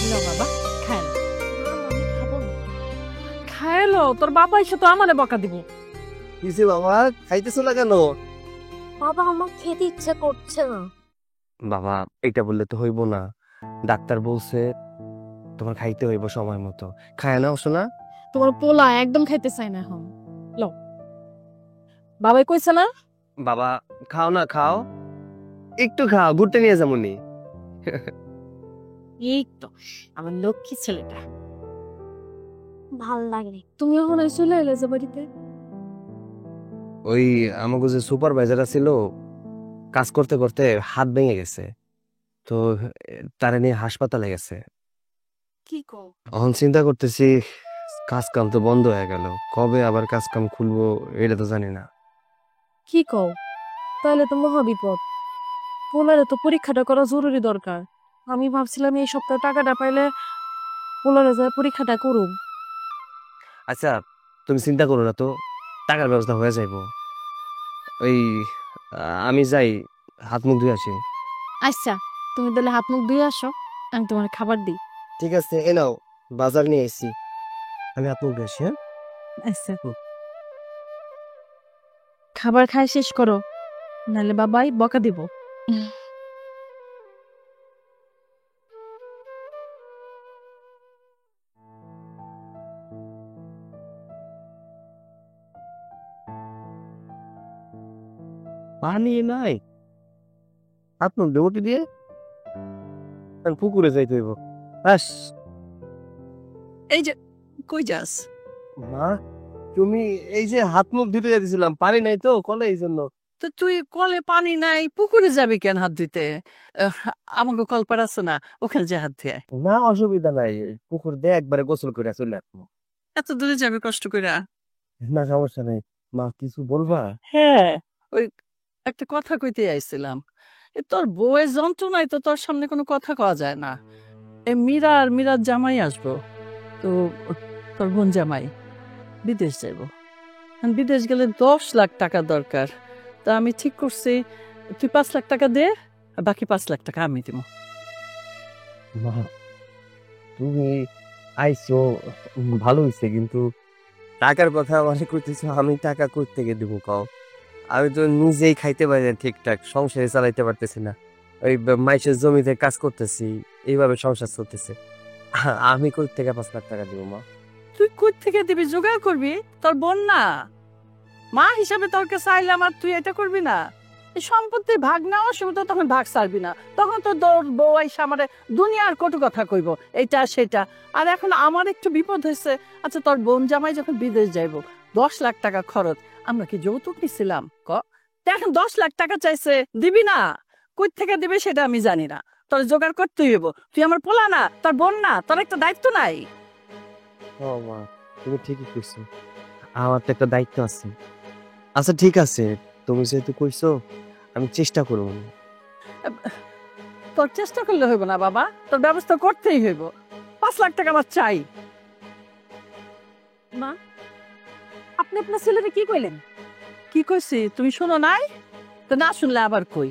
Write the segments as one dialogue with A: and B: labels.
A: না বাবা, খায় না। খায়লো, তোর বাবা এসে তো আমারে বকা দিব।
B: কিসে বাবা, খাইতেছো না কেন?
C: বাবা আমার খেতে ইচ্ছা করছে না।
B: বাবা এটা বললে তো হইব না, ডাক্তার বলছে তোমার খাইতে হইব সময় মতো। খায় না শোনা?
A: তোমার পোলা একদম খাইতে চাই না এখন। লো, বাবাই কইছে না?
B: বাবা খাও না, খাও একটু, খাও, ঘুরতে নিয়ে যাবনি।
A: এই তো আমার লক্ষ্মী ছেলেটা।
C: ভাল লাগে।
A: তুমি এখন চলে এলে যে বাড়িতে।
B: ওই আমাকে যে সুপারভাইজার ছিল, কাজ করতে করতে হাত ভেঙে গেছে, তো তারে নিয়ে হাসপাতালে গেছে।
A: কি কও?
B: এখন চিন্তা করতেছি কাজ কাম তো বন্ধ হয়ে গেল, কবে আবার কাজ কাম খুলবো এটা তো জানি না।
A: কি কও? তাহলে তো মহা বিপদ। পোলারে তো পরীক্ষাটা করা জরুরি দরকার। আমি ভাবছিলাম এই সপ্তাহে টাকাটা পাইলে পোলারে যায় পরীক্ষাটা করুম।
B: আচ্ছা তুমি চিন্তা করো না তো, টাকার ব্যবস্থা হয়ে যাইব। ওই আমি যাই, হাত মুখ ধুয়ে আসি।
A: আচ্ছা, তুমি তাহলে হাত মুখ ধুয়ে আসো, আমি তোমার খাবার দিই।
B: ঠিক আছে, এ নাও, বাজার নিয়ে এসেছি, আমি হাত মুখ ধুয়ে আসি। হ্যাঁ
A: আচ্ছা, খাবার খাই শেষ করো, নাহলে বাবাই বকা দিব।
B: পানি নাই, হাত মুখ ধুয়ে দিয়ে আমি পুকুরে যাইতে হইব। ব্যাস।
D: এই যে কই যাস?
B: মা তুমি, এই যে হাত মুখ ধুতে যাইতেছিলাম, পানি নাই তো কলে, এই জন্য।
D: তো তুই কলে পানি নাই, পুকুরে যাবি কেন হাত ধুইতে? আমাকে কলপার আছে না, ওখানে যে হাত ধুয়ে আয়।
B: না অসুবিধা নাই, পুকুর দিয়ে একবারে গোসল করে চলে আসবো।
D: এত দূরে যাবি কষ্ট করে?
B: না সমস্যা নেই। মা কিছু বলবা?
D: হ্যাঁ, ওই একটা কথা কইতে আইছিলাম। তোর বউয়ের যন্ত্রণায় তো তোর সামনে কোনো কথা কওয়া যায় না। এই মীরা আর মীরার জামাই আসবো, তো তোর বোন জামাই বিদেশ যাইব। বিদেশ গেলে 10 লাখ টাকা দরকার। তা আমি ঠিক করছি, তুই 5 লাখ টাকা দে, আর বাকি 5 লাখ টাকা আমি দিব।
B: মা তুমি আইছো ভালো হইছে, কিন্তু টাকার কথা মানে কইতেছো, আমি টাকা কই থেকে দিব কও? আমি তো নিজেই খাইতে পারি না ঠিকঠাক, সংসারে চালাইতে পারতেছি না। ওই মাইশের জমিতে কাজ করতেছি, এইভাবে সংসার চলতেছে। আমি কই থেকে 5 লাখ টাকা দিব মা?
D: তুই কই থেকে দিবি? জোগাড় করবি, তোর বোন না? মা হিসাবে তোর কাছে আইলাম আর তুই এটা করবি না? এই সম্পত্তির ভাগ নেওয়ার সময় তো তখন ভাগ ছাড়বি না, তখন তো তোর বউ আইসা আমারে দুনিয়ার কটু কথা কইব, এটা সেটা। আর এখন আমার একটু বিপদ হয়েছে। আচ্ছা, তোর বোন জামাই যখন বিদেশ যাইব, 10 লাখ টাকা খরচ, আমরা কি যৌতুক নিছিলাম ক? তা এখন 10 লাখ টাকা চাইছে, দিবি না? কই থেকে দিবে সেটা আমি জানি না, তোর জোগাড় করতে হইব। তুই আমার পোলা না, তোর বোন না, তোর একটা দায়িত্ব নাই?
B: ও মা তুমি ঠিকই কইছো, আমার তো একটা দায়িত্ব আছে। আচ্ছা ঠিক আছে, তুমি যেহেতু কইছো আমি চেষ্টা করব।
D: তোর চেষ্টা করলে হইব না বাবা, তোর ব্যবস্থা করতেই হইব। 5 লাখ টাকা আমার চাই।
A: মা, আপনি আপনার ছেলেরে কি কইলেন?
D: কি কইছি তুমি শোনো নাই? তো না শুনলে আবার কই।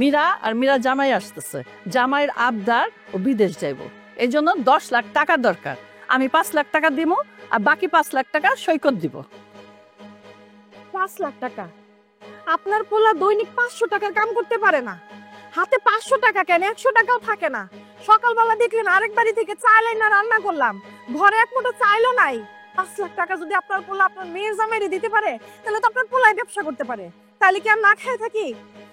D: মীরা আর মীরা জামাই আসতেছে, জামাইয়ের আবদার ও বিদেশ যাইব, এই জন্য 10 লাখ টাকা দরকার। আমি 5 লাখ টাকা দিব, আর বাকি 5 লাখ টাকা সৈকত দিব।
C: 5 লাখ টাকা? আপনার পোলা দৈনিক 500 টাকার কাম করতে পারে না? হাতে 500 টাকা কেন, 100 টাকাও থাকে না। সকালবেলা দেখলেন আরেক বাড়ি থেকে চাল না রান্না করলাম, ঘরে এক মুঠো চাইলো নাই। 5 লাখ টাকা যদি আপনার পোলা আপনার মেয়ের জামাইরে দিতে পারে, তাহলে তো আপনার পোলাই ব্যবসা করতে পারে। তাহলে কি আমি না খেয়ে থাকি?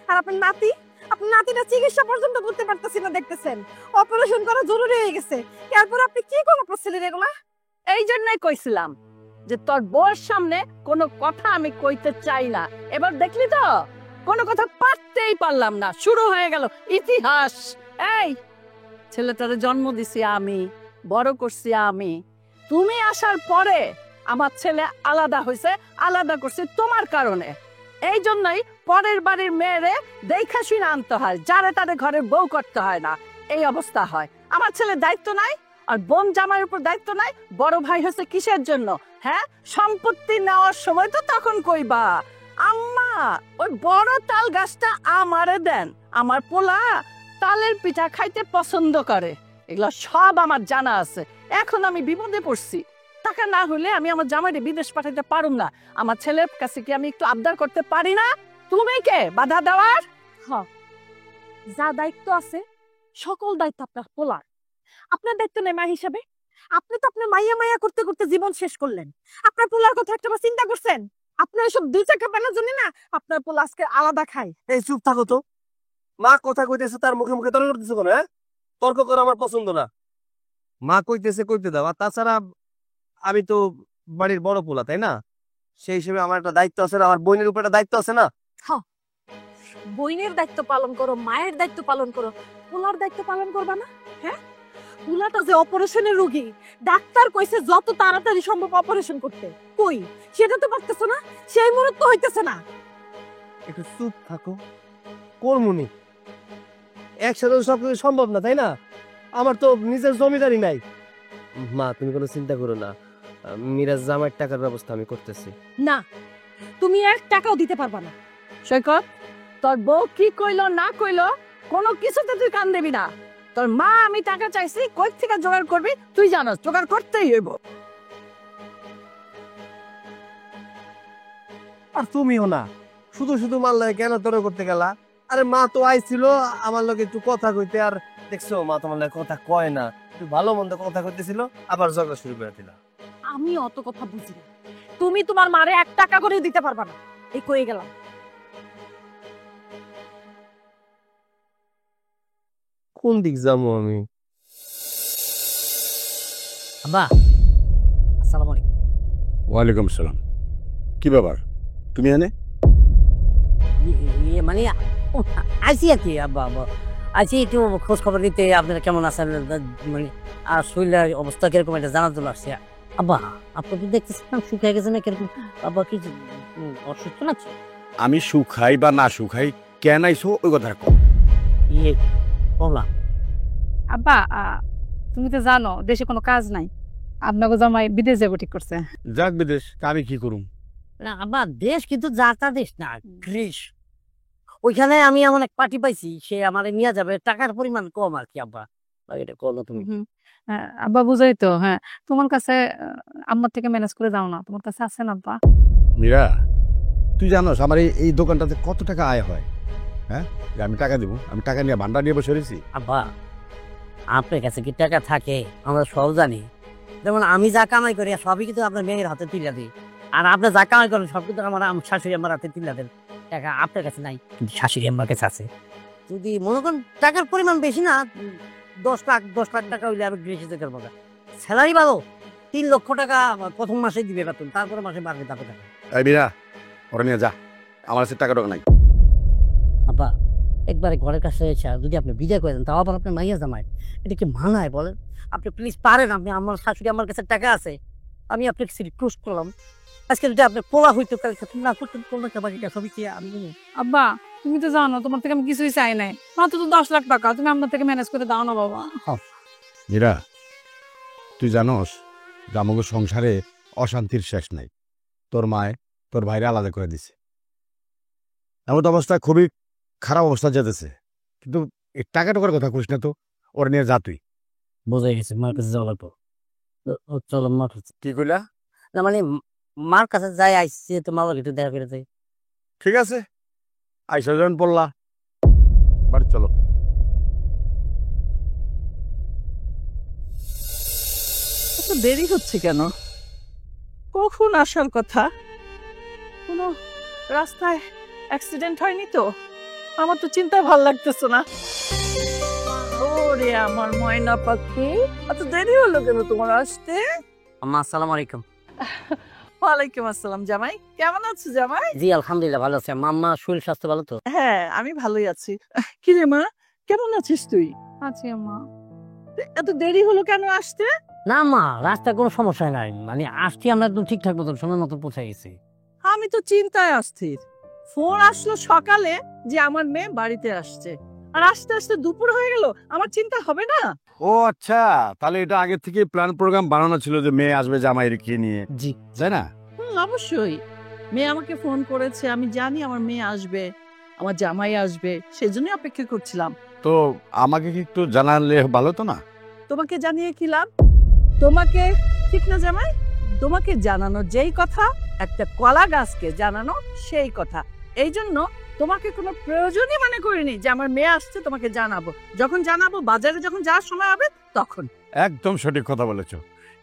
C: আর আপনার নাতি, আপনার নাতিটা চিকিৎসা পর্যন্ত করতে পারতেছি না, দেখতেছেন অপারেশন করা জরুরি হয়ে গেছে। এরপর আপনি কি কোনো প্রসিডিউর এগুলা?
D: এই জন্যই কইছিলাম যে তোর বউয়ের সামনে কোনো কথা আমি কইতে চাই না। এবার দেখলি তো, কোনো কথা পারতেই পারলাম না, শুরু হয়ে গেল ইতিহাস। এই ছেলেটারে জন্ম দিছি আমি, বড় করছি আমি। তুমি আসার পরে আমার ছেলে আলাদা হয়েছে, আলাদা করছে তোমার কারণে। এই জন্যই পরের বাড়ির মেয়েরে দেখা শুনে আনতে হয়, যারে তারে ঘরের বউ করতে হয় না, এই অবস্থা হয়। আমার ছেলের দায়িত্ব নাই, আর বোন জামাইয়ের উপর দায়িত্ব নাই। বড় ভাই হচ্ছে কিসের জন্য? হ্যাঁ, সম্পত্তি নেওয়ার সময় তো তখন কইবা, আম্মা ওই বড় তাল গাছটা আমারে দেন, আমার পোলা তালের পিঠা খাইতে পছন্দ করে। এগুলো সব আমার জানা আছে। এখন আমি বিপদে পড়ছি, টাকা না হলে আমি আমার জামাইরে বিদেশ পাঠাতে পারুম না। আমার ছেলের কাছে কি আমি একটু আবদার করতে পারি না? তুমি কে বাধা দেওয়ার?
C: যা দায়িত্ব আছে সকল দায়িত্ব আপনার পোলার। আপনার দায়িত্ব নেই মা হিসাবে? আপনি তো আপনার মাইয়া মাইয়া করতে করতে জীবন শেষ করলেন। আপনার পোলার কথা একটাবার চিন্তা করছেন? আপনার এসব দুই চাকা বানার জন্য না আপনার পোলা আজকে আলাদা খায়।
B: এই চুপ থাকো তো। মা কথা কইতেছে তার মুখে মুখে তর্ক করতেছো কেন? হ্যাঁ, তর্ক করা আমার পছন্দ না। মা কইতেছে কইতে দাও। আর তাছাড়া আমি তো বাড়ির বড় পোলা, তাই না? সেই হিসেবে আমার একটা দায়িত্ব আছে না, আমার বোনের উপর একটা দায়িত্ব আছে না।
C: বইনের দায়িত্ব পালন করো, মায়ের দায়িত্ব পালন করো, পোলার দায়িত্ব পালন করবা না? হ্যাঁ, পোলাটা যে অপারেশনের রোগী, ডাক্তার কইছে যত তাড়াতাড়ি সম্ভব অপারেশন করতে, কই সেটা তো পারতেছ না, সেই মুহূর্ত হইতেছে না।
B: একটু চুপ থাকো। কর্মনি একসাথে তো সবকিছু সম্ভব না, তাই না? আমার তো নিজের জমিদারি নাই। মা তুমি কোনো চিন্তা করো না, মিরাজ জামাইয়ের টাকার ব্যবস্থা আমি করতেছি।
C: না, তুমি 1 টাকাও দিতে পারবা না।
D: সৈকত, তোর বউ কি কইলো না কইলো কোনো কিছুতে তুই কান দিবি না। তোর মা আমি টাকা চাইছি, কই থেকে জোগাড় করবি তুই জানাস, জোগাড় করতেই হইব।
B: আর তুমিও না, শুধু শুধু মারলে কেন তর্ক করতে গেলা? আরে মা তো আইছিল আমার লগে একটু কথা কইতে, আর দেখছো মা তোমার লগে কথা কয় না, একটু ভালো মন্দ কথা কইতেছিল, আবার ঝগড়া শুরু করে দিলা।
C: আমি অত কথা বুঝি না। তুমি তোমার মারে 1 টাকা করে দিতে পারবা না, এই কই গেলাম।
B: কোন দিক যাবো আমি?
E: আব্বা, আসসালামু আলাইকুম।
F: ওয়ালাইকুম আসসালাম। কি ব্যাপার, তুমি এনে?
E: মানে আছি আর কি আব্বা, আছি একটু খোঁজ খবর নিতে, আপনারা কেমন আছেন, মানে আর শরীরের অবস্থা কিরকম এটা জানার জন্য আসছে। আব্বা, আপনি তো দেখতেছেন শুকিয়ে গেছে না কিরকম? আব্বা কি অসুস্থ না?
F: আমি সুখাই বা না সুখাই, কেন আইসো ওই কথা কও।
E: ইয়ে বললাম
G: আব্বা, তুমি তো জানো দেশে কোনো কাজ নাই, আপনাকে জামাই বিদেশ যাবো ঠিক করছে।
F: যাক বিদেশ, আমি কি করুম?
E: না আব্বা, দেশ কিন্তু যাতা দেশ না, গ্রিস। ওইখানে আমি এমন এক পার্টি পাইছি, সে আমার নিয়ে যাবে, টাকার পরিমাণ কম আর কি আব্বা। এটা করলো তুমি।
G: আব্বা বুঝাই তো, হ্যাঁ তোমার কাছে আম্মার থেকে ম্যানেজ করে দাও না, তোমার কাছে আছে না আব্বা?
F: মীরা, তুই জানোস আমার এই দোকানটাতে কত টাকা আয় হয়? হ্যাঁ, যে আমি টাকা দিব, আমি টাকা নিয়ে ভান্ডার নিয়ে বসে রয়েছি।
E: আব্বা, আপনার কাছে কি টাকা থাকে আমরা সব জানি। যেমন আমি যা কামাই করি সবই কিন্তু আপনার মেয়ের হাতে তুলে দিই, আর আপনার যা কামাই করেন সব কিন্তু আমার শাশুড়ি আমার হাতে তুলে দেন। টাকা আপনার কাছে নাই, কিন্তু শাশুড়ি আমার কাছে আছে। যদি মনে করেন টাকার পরিমাণ বেশি না, 10 লাখ টাকা হইলে আমি গৃহে যেতে পারবো না। স্যালারি পাবো 3 লক্ষ টাকা প্রথম মাসে দিবে বেতন, তারপরে মাসে বাড়বে তারপরে টাকা।
F: এই মীরা, ওরা নিয়ে যা, আমার কাছে টাকা নাই।
E: আব্বা, একবারে ঘরের কাছে এসে যদি আপনি বিদায় করে দেন, তাও আবার আপনার মাইয়া জামাই, এটা কি মানায় বলেন? আপনি প্লিজ পারেন, আপনি আমার শাশুড়ি আমার কাছে টাকা আছে, আমি আপনাকে রিকোয়েস্ট করলাম, আজকে যদি আপনি পোলা হইতো কালকে না করতেন কোনো বাকিটা সবই কি আমি।
G: আব্বা, তুমি তো জানো তোমার থেকে আমি কিছুই চাই নাই, মাত্র তো 10 লাখ টাকা, তুমি আপনার থেকে ম্যানেজ করে দাও না বাবা।
F: মীরা, তুই জানোস যে আমাকে সংসারে অশান্তির শেষ নাই। তোর মায় তোর ভাইরে আলাদা করে দিছে, এমন অবস্থা খুবই খারাপ অবস্থা যেতেছে, কিন্তু এই টাকা টাকার কথা করিস না তো, ওরা নিয়ে যা তুই।
E: বোঝা গেছে, মার কাছে যাওয়া লাগবো। চলো মার কাছে।
F: কি কইলা?
E: না মানে মার কাছে যাই, আইসি তো মার একটু দেখা করে যাই।
F: ঠিক আছে, আইসা যখন পড়লা, বাড়ি চলো।
D: এত দেরি হচ্ছে কেন? কখন আসার কথা? কোনো রাস্তায় অ্যাক্সিডেন্ট হয়নি তো? আমার তো চিন্তা ভাল লাগতেছে না। ওরে আমার ময়না পাখি, এত দেরি হলো কেন তোমার আসতে?
E: আম্মা, আসসালামু আলাইকুম।
D: ওয়ালাইকুম আসসালাম। জামাই কেমন আছো জামাই?
E: জি আলহামদুলিল্লাহ ভালো আছে। মাম্মা শরীর স্বাস্থ্য ভালো তো?
D: হ্যাঁ, আমি ভালোই আছি। কি রে মা, কেমন আছিস তুই?
G: আছি আম্মা।
D: এত দেরি হলো কেন আসতে?
E: না মা, রাস্তায় কোনো সমস্যা নাই, মানে আসছি আমরা একদম ঠিকঠাক মতন সময় মতন পৌঁছে গেছি।
D: আমি তো চিন্তায় অস্থির। ফোন আসলো সকালে যে আমার মেয়ে বাড়িতে আসছে, আর আস্তে আস্তে দুপুর হয়ে গেল, আমার চিন্তা হবে না?
F: ও আচ্ছা, তাহলে এটা আগে থেকে প্ল্যান প্রোগ্রাম বানানো ছিল যে মেয়ে আসবে জামাই রেখে নিয়ে,
E: জি
F: তাই না?
D: অবশ্যই। মেয়ে আমাকে ফোন করেছে, আমি জানি আমার মেয়ে আসবে, আমার জামাই আসবে, সেজন্যই অপেক্ষা করছিলাম।
F: তো আমাকে কি একটু জানালে ভালো তো না?
D: তোমাকে জানিয়ে কি লাভ? তোমাকে ঠিক না জামাই? তোমাকে জানানো যেই কথা, একটা কলা গাছকে জানানো সেই কথা। এই জন্য তোমাকে কোনো প্রয়োজনই মনে করিনি যে আমার মেয়ে আসছে তোমাকে জানাবো। যখন জানাবো, বাজারে যখন যাওয়ার সময় হবে তখন।
F: একদম সঠিক কথা বলেছ।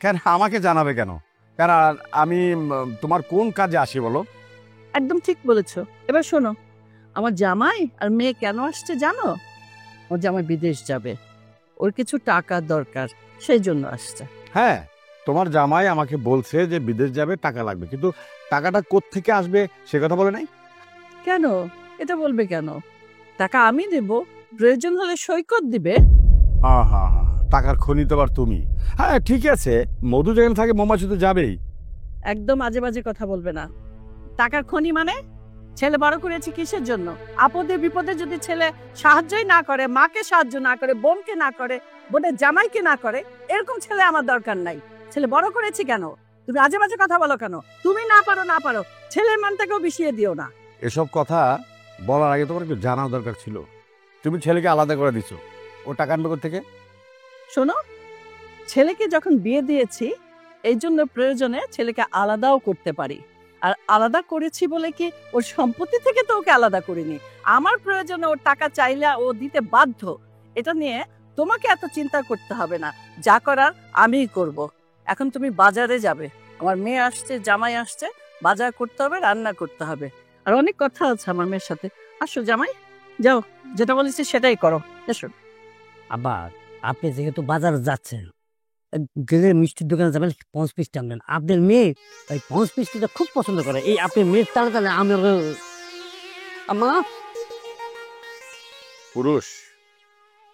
F: কেন আমাকে জানাবে কেন? কেন আমি তোমার কোন কাজে আসি বলো?
D: একদম ঠিক বলেছো। এবার শোনো, আমার জামাই আর মেয়ে কেন আসছে জানো? ওর জামাই বিদেশ যাবে, ওর কিছু টাকার দরকার, সেই জন্য আসছে।
F: হ্যাঁ, তোমার জামাই আমাকে বলছে যে বিদেশ যাবে, টাকা লাগবে, কিন্তু টাকাটা কোত্থেকে আসবে সে কথা বলে নাই।
D: কেন? এটা বলবে কেন? টাকা আমি দেব, প্রয়োজন হলে সৈকত দিবে।
F: হ্যাঁ হ্যাঁ হ্যাঁ, টাকার খনি তো আবার তুমি। হ্যাঁ ঠিক আছে, মধু যেখানে থাকে মৌমাছি তো যাবেই।
D: একদম আজে বাজে কথা বলবে না। টাকার খনি মানে? ছেলে বড় করেছি কিসের জন্য? আপদে বিপদে যদি ছেলে সাহায্যই না করে, মাকে সাহায্য না করে, বোনকে না করে, বোনের জামাইকে না করে, এরকম ছেলে আমার দরকার নাই। ছেলে বড় করেছি কেন? তুমি আজে বাজে কথা বলো কেন? তুমি না পারো, ছেলের মানটাকেও বিষিয়ে দিও না।
F: এসব কথা বলার আগে তোমার একটু জানার দরকার ছিল। তুমি ছেলেকে আলাদা করে দিছো, ও টাকা আনবে থেকে?
D: শোনো, ছেলেকে যখন বিয়ে দিয়েছি, এই জন্য প্রয়োজনে ছেলেকে আলাদাও করতে পারি। আর আলাদা করেছি বলে কি ওর সম্পত্তি থেকে তো ওকে আলাদা করিনি। আমার প্রয়োজনে ওর টাকা চাইলে ও দিতে বাধ্য। এটা নিয়ে তোমাকে এত চিন্তা করতে হবে না, যা করার আমিই করব। এখন তুমি বাজারে যাবে, আমার মেয়ে আসছে, জামাই আসছে, বাজার করতে হবে, রান্না করতে হবে, আর অনেক কথা আছে আমার মেয়ের সাথে। আসো জামাই, যাও, যেটা বলেছি সেটাই করো, এসো।
E: আবার আপনি যেহেতু বাজার যাচ্ছেন, গেলে মিষ্টির দোকানে যাবেন, পঞ্চ পিসটা আনবেন। আপনার মেয়ে ওই পঞ্চ পিসটা খুব পছন্দ করে। এই আপনার মেয়ের তালে তালে আমি আমা
F: পুরুষ,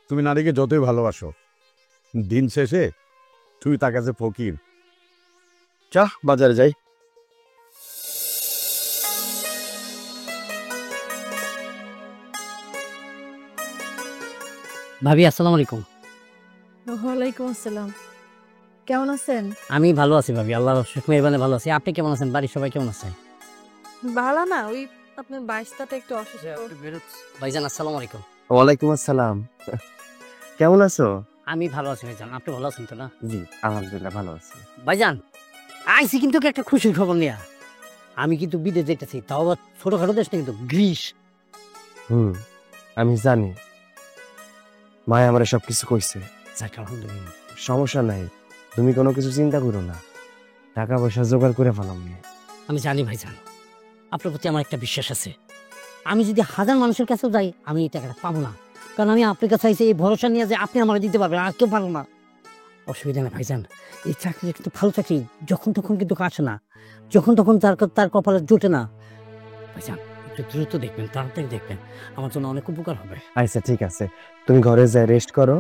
F: তুমি নারীকে যতই ভালোবাসো, দিন শেষে তুই তার কাছে ফকির।
B: চা বাজারে যাই।
E: ভাবি আসসালামু আলাইকুম।
A: ওয়ালাইকুম আসসালাম। কেমন আছেন?
E: আমি ভালো আছি ভাবি, আল্লাহর অশেষ মেহেরবানি ভালো আছি। আপনি কেমন আছেন? বাড়ির সবাই কেমন আছে?
A: ভালো না, ওই আপনার বাইশটাতে একটু অসুস্থ।
E: ভাইজান আসসালামু আলাইকুম।
B: ওয়ালাইকুম আসসালাম। কেমন আছো?
E: আমি ভালো আছি ভাইজান, আপনি ভালো আছেন তো? না
B: জি আলহামদুলিল্লাহ ভালো আছি।
E: ভাইজান, আইসি কিন্তু একটা খুশির খবর নিয়া। আমি কিন্তু বিদেশ যেতেছি, তাও আবার ছোটখাটো দেশ না, কিন্তু গ্রিস।
B: আমি জানি, মায় আমার সবকিছু কইছে।
E: যাক আলহামদুলিল্লাহ।
B: সমস্যা নাই, তুমি কোনো কিছু চিন্তা করো না, টাকা পয়সা জোগাড় করে ফেলাম।
E: আমি জানি ভাইজান, আপনার প্রতি আমার একটা বিশ্বাস আছে। আমি যদি হাজার মানুষের কাছেও যাই, আমি এই টাকাটা পাবো না, কারণ আমি আপনার কাছে আইসি এই ভরসা নিয়ে যে আপনি আমার দিতে পারবেন, আর কেউ পারবো না। অসুবিধা নেই ভাইজান, এই চাকরিটা কিন্তু ভালো চাকরি, যখন তখন কিন্তু কাটে না, যখন তখন তার কপালে জোটে না। ভাইজান একটু দ্রুত দেখবেন, তাড়াতাড়ি দেখবেন, আমার জন্য অনেক উপকার হবে।
B: আচ্ছা ঠিক আছে, তুমি ঘরে যাই রেস্ট করো,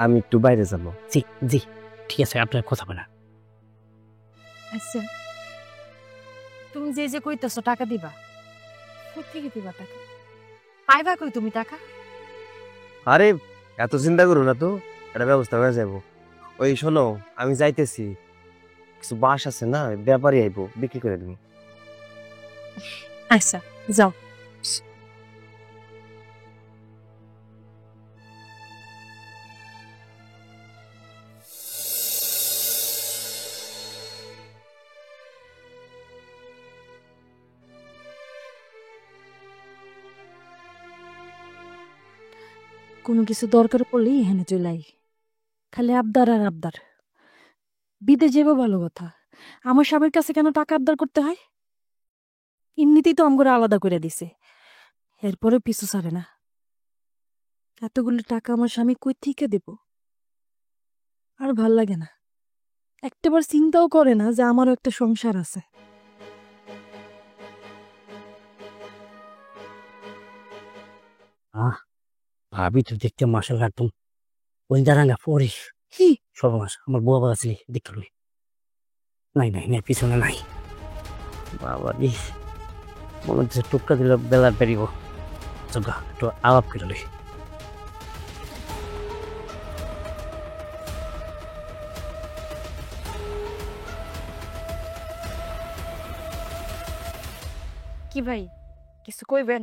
B: আমি একটু বাইরে যাবো।
E: জি জি ঠিক আছে, আপনার কথা বলা।
A: আচ্ছা, তুমি যে যে কইতেছো টাকা দিবা, কোথেকে দিবা টাকা? পাইবা কই তুমি টাকা?
B: আরে এত চিন্তা করো না তো, একটা ব্যবস্থা হয়ে যাবো। ওই শোনো, আমি যাইতেছি, কিছু বাস আছে না, ব্যাপারই আইবো, বিক্রি করে দিবি।
A: আচ্ছা যাও। কোনো কিছু দরকার পড়লেই এখানে চলে আই, খালি আবদার আর আবদার। বিদেশ যাবো ভালো কথা, আমার স্বামীর কাছে কেন টাকা আবদার করতে হয়? এমনিতেই তো আমগরে আলাদা করে দিছে, এরপরে পিছু ছাড়ে না। এতগুলো টাকা আমার স্বামী কই থেকে দেব? আর ভাল লাগে না, একটাবার চিন্তাও করে না যে আমারও একটা সংসার আছে।
E: ভাবি তো দেখতে মাসাল একদম ওই দাঁড়াঙ্গা পরিস।
A: কি
E: সর্বনাশ, আমার বউ আবার আছে, দেখতে হবে। নাই নাই নাই, পিছনে নাই। বাবা রে, মনে হচ্ছে টুকরা দিলে বেলা বেরিব। চোখা একটু আলাপ করে
A: কি ভাই, কিছু কইবেন?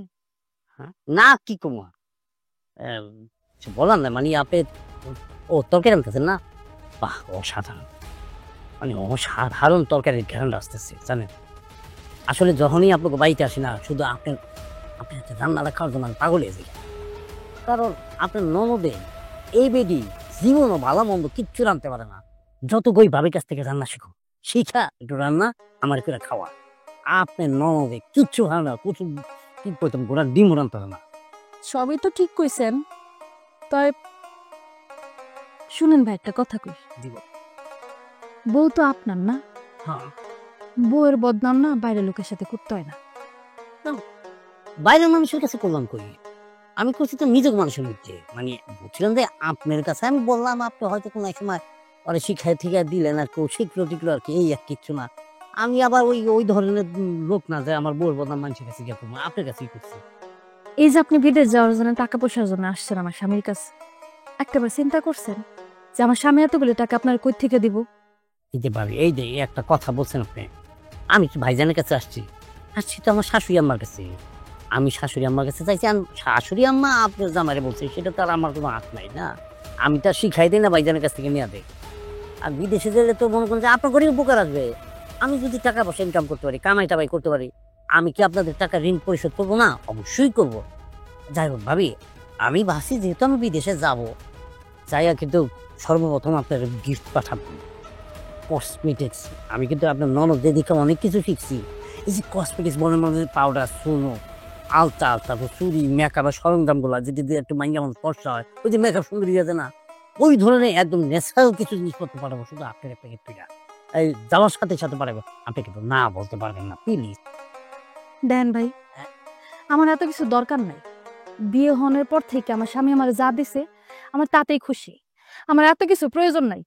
E: না কি কমা বলার না, মানে আপনি ও তরকারি আনতেছেন না? বাহ, অসাধারণ, মানে অসাধারণ তরকারির ঘ্রাণ আসতেছে জানেন। আসলে যখনই আপনাকে বাড়িতে আসি না, শুধু আপনার আপনার হাতে রান্নাটা খাওয়ার জন্য আমি পাগল হয়ে যাই। কারণ আপনার ননদে এই বেডি জীবনও ভালো মন্দ কিচ্ছু রাঁধতে পারে না। যত বই ভাবির কাছ থেকে রান্না শিখো, শিখা একটু রান্না আমার করে খাওয়া। আপনার ননদে কিচ্ছু হয় না, কুচু কি করতাম গোড়ার ডিম রাঁধতে হয় না।
A: সবই তো ঠিক কইছেন, তবে শুনেন ভাই একটা কথা কই।
E: দিব।
A: বউ তো আপনার না,
E: হ্যাঁ,
A: বউয়ের বদনাম না বাইরের লোকের সাথে করতে হয় না।
E: বাইরের মানুষের কাছে করলাম করি, আমি করছি তো নিজের মানুষের মধ্যে। মানে বুঝছিলাম যে আপনার কাছে আমি বললাম, আপনি হয়তো কোনো এক সময় ওরা শিখায় থেকে দিলেন আর কেউ শিখলো টিকলো আর কি, এই আর কিচ্ছু না। আমি আবার ওই ওই ধরনের লোক না যে আমার বউর বদনাম মানুষের কাছে গিয়ে করবো, আপনার কাছেই করছি।
A: এই যে আপনি বিদেশ যাওয়ার জন্য টাকা পয়সার জন্য আসছেন আমার স্বামীর কাছে, একটাবার চিন্তা করছেন যে আমার স্বামী এতগুলো টাকা আপনার কই থেকে দিব?
E: দিতে পারি। এই যে এই একটা কথা বলছেন আপনি, আমি তো ভাইজানের কাছে আসছি, আসছি তো আমার শাশুড়ি আম্মার কাছে। আমি শাশুড়ি আম্মার কাছে চাইছি, আর শাশুড়ি আম্মা আপনার জামাইরে বলছে, সেটা তো আর আমার কোনো হাত নাই না। আমি তো আর শিখাই দিই না ভাইজানের কাছ থেকে নিয়ে দেয়। আর বিদেশে গেলে তো মনে করেন যে আপনার ঘরে উপকার আসবে। আমি যদি টাকা পয়সা ইনকাম করতে পারি, কামাই টামাই করতে পারি, আমি কি আপনাদের টাকা ঋণ পরিশোধ করবো না? অবশ্যই করবো। যাই হোক ভাবি, আমি ভাবছি যেহেতু আমি বিদেশে যাব, চাইয়া কিন্তু সর্বপ্রথম আপনার গিফট পাঠাবো, কসমেটিক্স। আমি কিন্তু আপনার ননদের দিকে অনেক কিছু শিখছি। এই যে কসমেটিক্স মনে মনে পাউডার, সুনো, আলতা, তারপর চুরি, মেকআপ, সরঞ্জামগুলো যদি দিয়ে একটু মাইয়া আমার ফর্সা হয়, ওই যে মেকআপ সুন্দরী আছে না, ওই ধরনের একদম ন্যাচারাল কিছু জিনিসপত্র পাঠাবো শুধু আপনার একটা ক্ষেত্রে। এই যাওয়ার সাথে সাথে পাঠাবো, আপনি কিন্তু না বলতে পারবেন না প্লিজ।
A: দেন ভাই, আমার এত কিছু দরকার নাই। বিয়ে হওয়ার পর থেকে আমার স্বামী আমার যা দিছে আমার তাতেই খুশি, আমার এত কিছু প্রয়োজন নাই।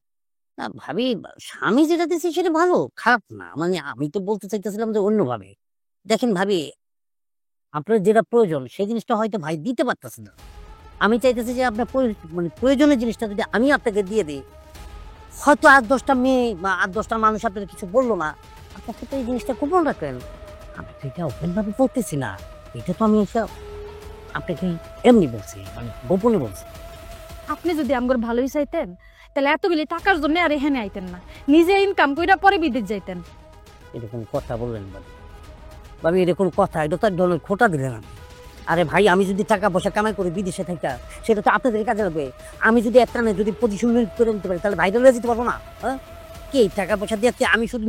E: না ভাবি, স্বামী যেটা দিচ্ছে সেটা ভালো, খারাপ না। মানে আমি তো বলতে চাইতেছিলাম যে অন্যভাবে দেখেন ভাবি, আপনার যেটা প্রয়োজন সেই জিনিসটা হয়তো ভাই দিতে পারতেছে না। আমি চাইতেছি যে আপনার মানে প্রয়োজনীয় জিনিসটা যদি আমি আপনাকে দিয়ে দিই, হয়তো 8-10টা মেয়ে বা 8-10টা মানুষ আপনাদের কিছু বললো না, আপনার ক্ষেত্রে এই জিনিসটা গোপন রাখেন। আমি তো এটা ওপেন ভাবে বলতেছি না, এটা তো আমি এসব আপনাকে এমনি বলছি, মানে গোপনে বলছি।
A: আপনি যদি আমগর ভালোই চাইতেন তাহলে এতগুলি টাকার জন্য আর এখানে আইতেন না, নিজে ইনকাম কইরা পরে বিদেশ যাইতেন।
E: এরকম কথা বললেন ভাবি, ভাবি এরকম কথা, এটা তো এক ধরনের খোটা দিলেন আমি। আরে ভাই, আমি যদি টাকা পয়সা কামাই করে বিদেশে থাকতাম, সেটা তো আপনাদের কাজে লাগবে। আমি যদি একটা না যদি পজিশন করে নিতে পারি, তাহলে ভাইরাল হয়ে যেতে পারবো না? হ্যাঁ, কে টাকা পয়সা দিয়ে আমি শুধু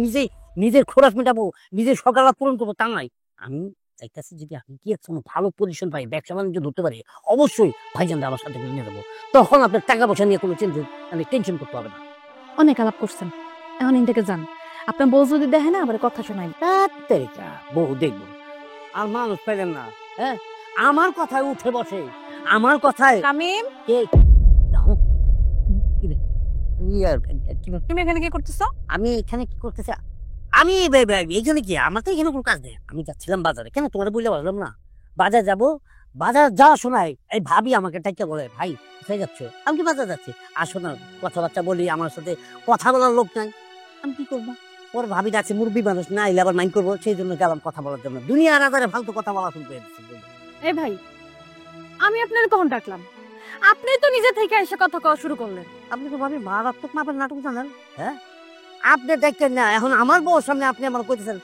E: নিজের খোরাক মেটাবো, নিজের সকাল পূরণ করবো তা নয়। আমি চাইতেছি যদি আমি কি কোনো ভালো পজিশন পাই, ব্যবসা বাণিজ্য ধরতে পারি, অবশ্যই ভাইজান আমার সাথে নিয়ে যাবো। তখন আপনার টাকা পয়সা নিয়ে কোনো টেনশন করতে হবে না।
A: অনেক আলাপ করছেন, এখন ইনটাকে যান। আপনার বউ যদি দেখে না আবার কথা শোনাই।
E: তাড়াতাড়িটা বহু দেখবো আর মানুষ পেলেন না। হ্যাঁ, আমার কথায় উঠে বসে, আমার কথায়
G: শামিম,
E: কে
G: তুমি এখানে কি করতেছো?
E: আমি এখানে কি করতেছি? আমি এইখানে কি, আমার তো এখানে কোনো কাজ নেই। আমি যাচ্ছিলাম বাজারে। কেন তোমার বললে বললাম না বাজার যাব? বাজার যাওয়ার সময় এই ভাবি আমাকে টাইকা বলে, ভাই কোথায় যাচ্ছ? আমি কি বাজার যাচ্ছি। আসো না, কথাবার্তা বলি, আমার সাথে কথা বলার লোক নাই, আমি কি করবো? ওর ভাবি ডাকছে, মুরব্বী মানুষ না এলে আবার মাইন্ড করবো, সেই জন্য গেলাম কথা বলার জন্য। দুনিয়ার আধারে ফালতু কথা বলা শুনতে পেয়েছি।
A: এই ভাই, আমি আপনার কখন ডাকলাম? আপনি তো নিজে থেকে এসে কথা কওয়া শুরু করলেন।
E: আপনি তো ভাবি মারাত্মক মাপের নাটক জানেন। হ্যাঁ, আপনি দেখতেন না, এখন আমার বউর সামনে আপনি আমার কইতেছেন।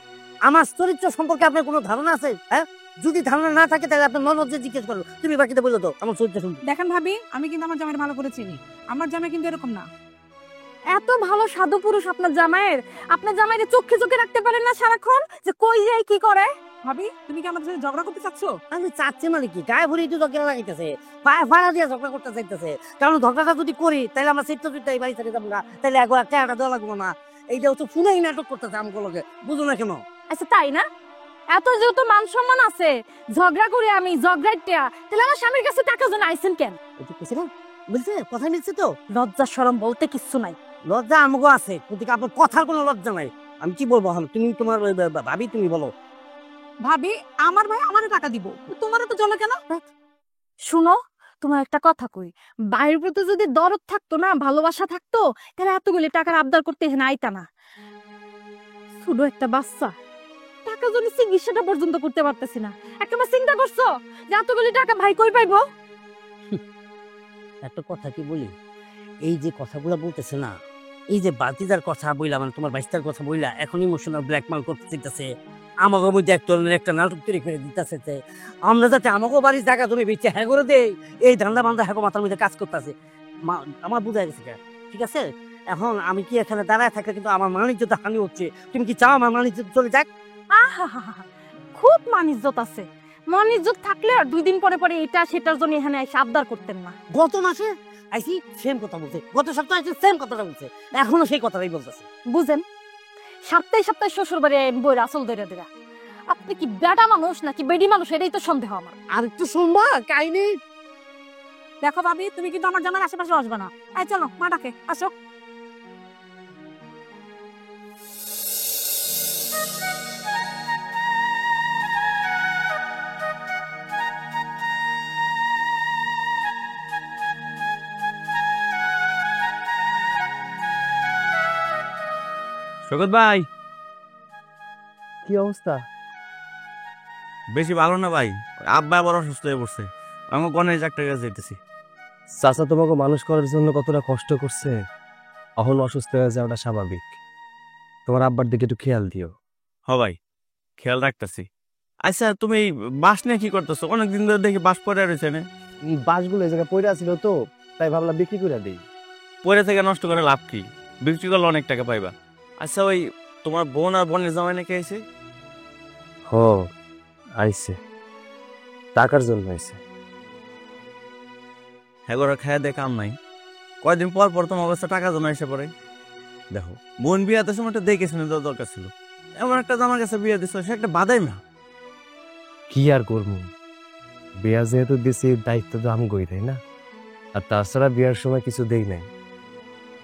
E: আমার চরিত্র সম্পর্কে আপনার কোনো ধারণা আছে? হ্যাঁ, যদি ধারণা না থাকে তাহলে আপনি ননদকে জিজ্ঞেস করো, তুমি বাকিটা বললো তো আমার চরিত্র সম্পর্কে।
G: দেখেন ভাবি, আমি কিন্তু আমার জামাইয়ের ভালো করে চিনি। আমার জামাই কিন্তু এরকম না।
A: এত ভালো সাধু পুরুষ আপনার জামাইয়ের, আপনার জামাইয়ের চোখে চোখে রাখতে পারেন না সারাক্ষণ, যে কই যায় কি করে?
G: ভাবি, তুমি কি আমাদের সাথে ঝগড়া করতে চাচ্ছো?
E: আমি চাচ্ছি মানে কি, গায়ে ভরে একটু ঝগড়া লাগাইতেছে, পায়ে ফাড়া দিয়ে ঝগড়া করতে চাইতেছে। কারণ ঝগড়াটা যদি করি তাহলে আমার চিত্ত এই বাড়ি ছেড়ে যাবো না, তাহলে একবার টাকাটা দেওয়া লাগবো না। এইটা হচ্ছে শুনেই নাটক করতেছে আমগুলোকে, বুঝো না কেন?
A: আচ্ছা তাই না? এত যেহেতু মান সম্মান আছে, ঝগড়া করে আমি ঝগড়াইটা, তাহলে আমার স্বামীর কাছে টাকা জন্য আইছেন কেন?
E: ওই যে কিছু না বলছে, কথা মিলছে তো।
A: লজ্জা শরম বলতে কিচ্ছু নাই।
E: লজ্জা আমাকে আছে, কিন্তু আপনার কথার কোনো লজ্জা নাই। আমি কি বলবো এখন? তুমি তোমার ভাবি তুমি বলো।
G: ভাবি, আমার ভাই আমারে টাকা দিব, তোমারও তো চলে কেন?
A: শুনো, তোমার একটা কথা কই, বাইরের প্রতি যদি দরদ থাকতো না, ভালোবাসা থাকতো, তাহলে এতগুলি টাকার আবদার করতে এখানে আইতা না। ছোট একটা বাচ্চা, টাকা জন্য চিকিৎসাটা পর্যন্ত করতে পারতেছি না। একবার চিন্তা করছো যে এতগুলি টাকা ভাই কই পাইবো?
E: একটা কথা কি বলি, এই যে কথাগুলো বলতেছে না, এই যে বাতিদার কথা বইলা, মানে তোমার বাইস্তার কথা বইলা এখন ইমোশনাল ব্ল্যাকমেল করতে চাইতেছে, আমাকে মধ্যে এক ধরনের একটা নাটক তৈরি করে দিতেছে যে আমরা যাতে আমাকে বাড়ির জায়গা তুমি বেঁচে হ্যাঁ করে দেই, এই ধান্দা বান্ধা হ্যাঁ মাথার মধ্যে কাজ করতেছে। আমার বোঝা গেছে, ঠিক আছে? এখন আমি কি এখানে দাঁড়ায় থাকলে কিন্তু আমার মানিজ্যত হানি হচ্ছে। তুমি কি চাও আমার মানিজ্য চলে যাক?
C: আহা, খুব মানিজ্জত আছে। মানিজ্জত থাকলে আর 2 দিন পরে পরে এটা সেটার জন্য এখানে এসে আবদার করতেন না।
E: গত মাসে আইসি সেম কথা বলছে, গত সপ্তাহে আইসি সেম কথাটা বলছে, এখনো সেই কথাটাই বলতেছে।
C: বুঝেন, সপ্তাহে সপ্তাহে শ্বশুর বাড়ি বইয়ের আসল ধরে ধরে। আপনি কি বেটা মানুষ নাকি বেডি মানুষ, এটাই তো সন্দেহ আমার।
E: আর একটু শুনবা কাহিনী।
G: দেখো ভাবি, তুমি কিন্তু আমার জানার আশেপাশে আসবে না। এই চলো, মা ডাকে, আসো।
H: শোকত ভাই,
B: কি অবস্থা?
H: বেশি ভালো না ভাই, আব্বা আবার অসুস্থ হয়ে পড়ছে। আমি গণেশ ডাক্তারের কাছে যেতেছি।
B: চাচা তোমাকে মানুষ করার জন্য কতটা কষ্ট করছে, এখন অসুস্থ হয়ে যাওয়াটা স্বাভাবিক। তোমার আব্বার দিকে একটু খেয়াল দিও।
H: হ ভাই, খেয়াল রাখতেছি। আচ্ছা, তুমি এই বাস নিয়ে কি করতেছো? অনেকদিন ধরে দেখি বাস পরে রয়েছে না।
B: এই বাসগুলো এই জায়গায় পড়ে ছিল তো, তাই ভাবলাম বিক্রি করে দিই।
H: পরে থেকে নষ্ট করে লাভ কি? বিক্রি করলে অনেক টাকা পাইবা। আচ্ছা, ওই তোমার বোন আর বোনের জামাই নাকি আইছে?
B: হ, আইছে, টাকার জন্য আইছে।
H: হ্যাঁ, ঘরে খায়া দিয়ে কাম নাই। কয়দিন পর পর তোমার অবস্থা টাকা জমা এসে পড়ে। দেখো, বোন বিয়াতে সময় একটা দেখে শুনে দেওয়া দরকার ছিল। এমন একটা জামার কাছে বিয়ে দিচ্ছ, সে একটা বাদাই না।
B: কি আর করবো, বিয়া যেহেতু দিছি দায়িত্ব তো আমি গই, তাই না? আর তাছাড়া বিয়ার সময় কিছু দেই নাই,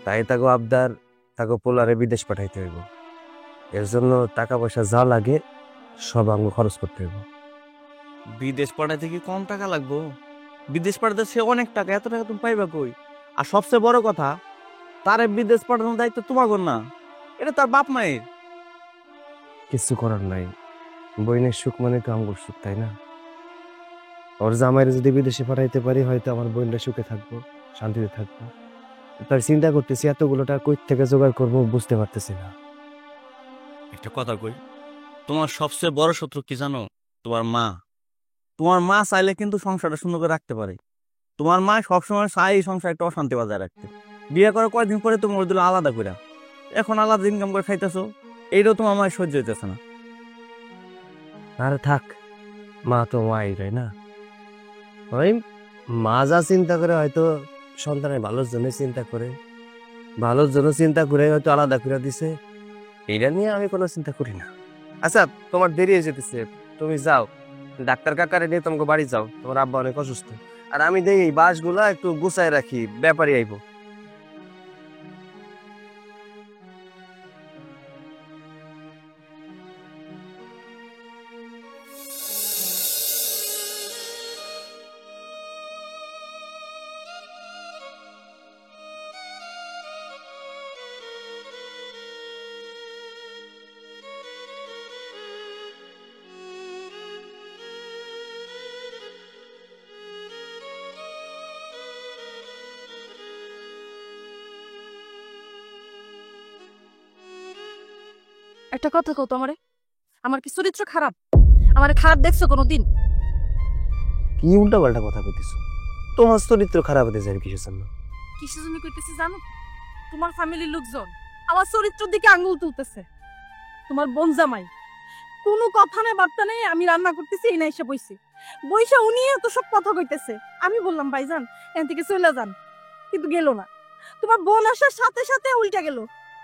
B: তাই তাকে আবদার, তাকে পোলারে বিদেশ পাঠাইতে হইব। এর জন্য টাকা পয়সা যা লাগে সব আমি খরচ করতে হইব।
H: বিদেশ পাঠাইতে কি কম টাকা লাগবো? বিদেশ পাঠাতে সে অনেক টাকা, এত টাকা তুমি পাইবা কই? আর সবচেয়ে বড় কথা, তারে বিদেশ পাঠানোর দায়িত্ব তোমার না, এটা তার বাপ মায়ের।
B: কিছু করার নাই, বইনের সুখ মানে তো আমার সুখ, তাই না? ওর জামাইরে যদি বিদেশে পাঠাইতে পারি, হয়তো আমার বোনরা সুখে থাকবো, শান্তিতে থাকবো। তার চিন্তা করতেছি, এতগুলো টাকা কই থেকে জোগাড় করবো বুঝতে পারতেছি না।
H: একটা কথা কই, তোমার সবচেয়ে বড় শত্রু কি জানো? তোমার মা। তোমার মা চাইলে কিন্তু সংসারটা সুন্দর করে রাখতে পারে। তোমার মা সবসময় চাই এই সংসার একটা অশান্তি বজায় রাখতে। বিয়ে করার কয়েকদিন পরে তোমার দিল আলাদা করে, এখন আলাদা ইনকাম করে খাইতেছো, এইটাও তোমার মায়ের সহ্য হইতেছে না।
B: আরে থাক, মা তো মাই, তাই না? ওই মা যা চিন্তা করে হয়তো সন্তানের ভালোর জন্য চিন্তা করে, ভালোর জন্য চিন্তা করে হয়তো আলাদা করে দিছে। এটা নিয়ে আমি কোনো চিন্তা করি না। আচ্ছা, তোমার দেরি হয়ে যেতেছে, তুমি যাও, ডাক্তার কাকারে নিয়ে তোমাকে বাড়ি যাও, তোমার আব্বা অনেক অসুস্থ। আর আমি দেই এই বাসগুলা একটু গুছায় রাখি, ব্যাপারী আইব।
C: একটা কথা কও তো আমারে, আমার কি চরিত্র খারাপ? আমার খারাপ দেখছো কোনোদিন?
B: কি উল্টা পাল্টা কথা কইতেছো? তোমার চরিত্র খারাপ হতে যায় কিসের জন্য?
C: কিসের জন্য কইতেছি জানো? তোমার ফ্যামিলির লোকজন আমার চরিত্রের দিকে আঙ্গুল তুলতেছে। তোমার বোন জামাই কোনো কথা নেই, বার্তা নেই, আমি রান্না করতেছি, এই না এসে বইছি, বইসা উনি তো সব কথা কইতেছে। আমি বললাম ভাইজান এখান থেকে চলে যান, কিন্তু গেল না। তোমার বোন আসার সাথে সাথে উল্টা গেল।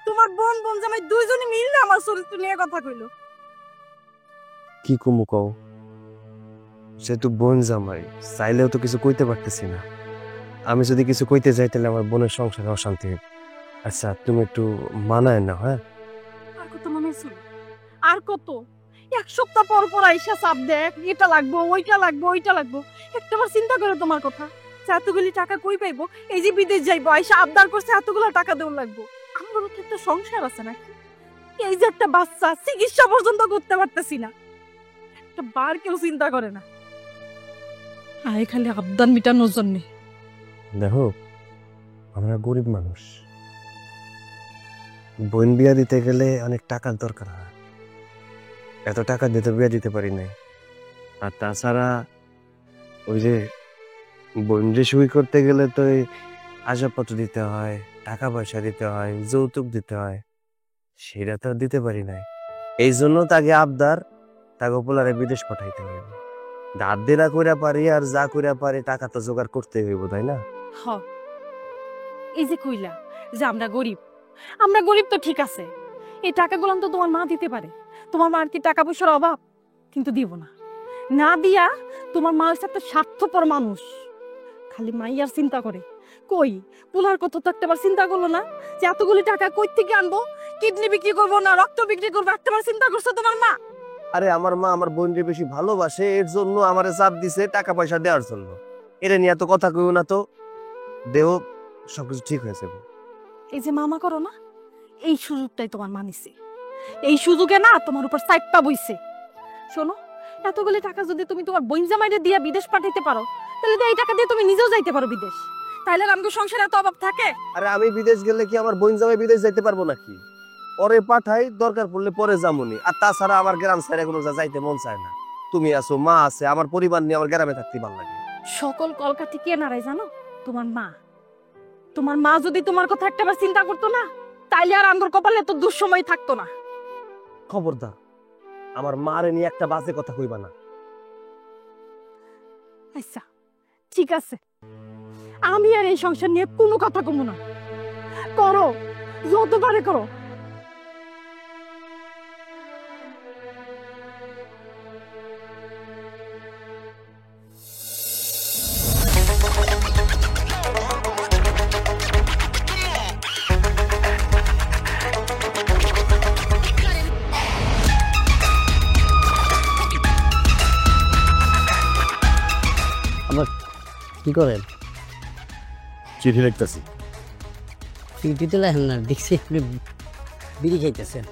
C: তোমার বোন বোন জামাই দুইজনই মিললে আমার চরিত্র নিয়ে কথা কইলো।
B: কি কুমু কও? যেহেতু বোন জামাই, চাইলেও তো কিছু কইতে পারতেছি না। আমি যদি কিছু কইতে যাই তাহলে আমার বোনের সংসারে অশান্তি হবে। আচ্ছা, তুমি একটু মানায় না। হ্যাঁ,
C: আর কত মনে ছিল, আর কত? 1 সপ্তাহ পর পর আইসা চাপ দেখ, এটা লাগবো ওইটা লাগবো ওইটা লাগবো। একটাবার চিন্তা করে তোমার কথা, এতগুলি টাকা কই পাইবো? এই যে বিদেশ যাইবো, আইসা আবদার করছে এতগুলো টাকা দেওয়া লাগবো। আমারও তো একটা সংসার আছে নাকি? এই যে একটা বাচ্চা, চিকিৎসা পর্যন্ত করতে পারতেছি না, একটা বার কেউ চিন্তা করে না। আয় খালি আবদার মিটানোর জন্যে।
B: দেখো, আমরা গরিব মানুষ, বোন বিয়া দিতে গেলে অনেক টাকার দরকার হয়, এত টাকা দিয়ে তো বিয়া দিতে পারি নাই। আর তাছাড়া ওই যে বোন যে সই করতে গেলে তো এই আসবাবপত্র দিতে হয়, টাকা পয়সা দিতে হয়, যৌতুক দিতে হয়, সেটা তো আর দিতে পারি নাই। এই জন্য তাকে আবদার, তাকে পোলারে বিদেশ পাঠাইতে হইব। ধার দেনা কইরা পারি আর যা কইরা পারি টাকা তো জোগাড় করতে হইব, তাই না?
C: হ, এই যে কইলা যে আমরা গরিব তো ঠিক আছে, এই টাকাগুলো তো তোমার মা দিতে পারে। তোমার মার কি টাকা পয়সার অভাব? কিন্তু দিব না, না দিয়া তোমার মা হচ্ছে একটা স্বার্থপর মানুষ, খালি মাইয়ার চিন্তা করে। কই পোলার কথা তো একটাবার চিন্তা করলো না যে এতগুলি টাকা কই থেকে আনবো, কিডনি বিক্রি করবো না রক্ত বিক্রি করবো, একটাবার চিন্তা করছো তোমার মা?
B: আরে আমার মা আমার বোনকে বেশি ভালোবাসে, এর জন্য আমারে চাপ দিছে টাকা পয়সা দেওয়ার জন্য। এটা নিয়ে এত কথা কইও না তো, দেহ সবকিছু ঠিক হয়ে যাবে।
C: এই যে মামা করো না, এই সুযোগটাই তোমার মা নিছে, এই সুযোগে না তোমার উপর সাইটটা বইছে। শোনো, এতগুলি টাকা যদি তুমি তোমার বোন জামাইরে দিয়া বিদেশ পাঠাইতে পারো, তাহলে তো এই টাকা দিয়ে তুমি নিজেও যাইতে পারো বিদেশ। তাইলে আমাকে সংসারে এত অভাব থাকে?
B: আরে আমি বিদেশ গেলে কি আমার বোন জামাই বিদেশ যাইতে পারবো নাকি? পরে পাঠাই, দরকার পড়লে পরে যামুনি। আর তাছাড়া আমার গ্রাম ছেড়ে কোনো যাইতে মন চায় না। তুমি আছো, মা আছে, আমার পরিবার নিয়ে আমার গ্রামে থাকতে ভালো লাগে।
C: সকল কলকাঠি কে নারায় জানো? তোমার মা। তোমার মা যদি তোমার কথা একটাবার চিন্তা করতো না, তাইলে আর আঙ্গুর কপালে তো দুঃসময় থাকতো না।
B: খবরদার আমার মারে নিয়ে একটা বাজে কথা কইবা না।
C: আচ্ছা ঠিক আছে, আমি আর এই সংসার নিয়ে কোনো কথা কমু না। করো, যত পারে করো।
E: কি করেন?
F: চিঠি লিখতেছি।
E: চিঠিতে লেখেন না, দেখছি আপনি বিড়ি খাইতেছেন।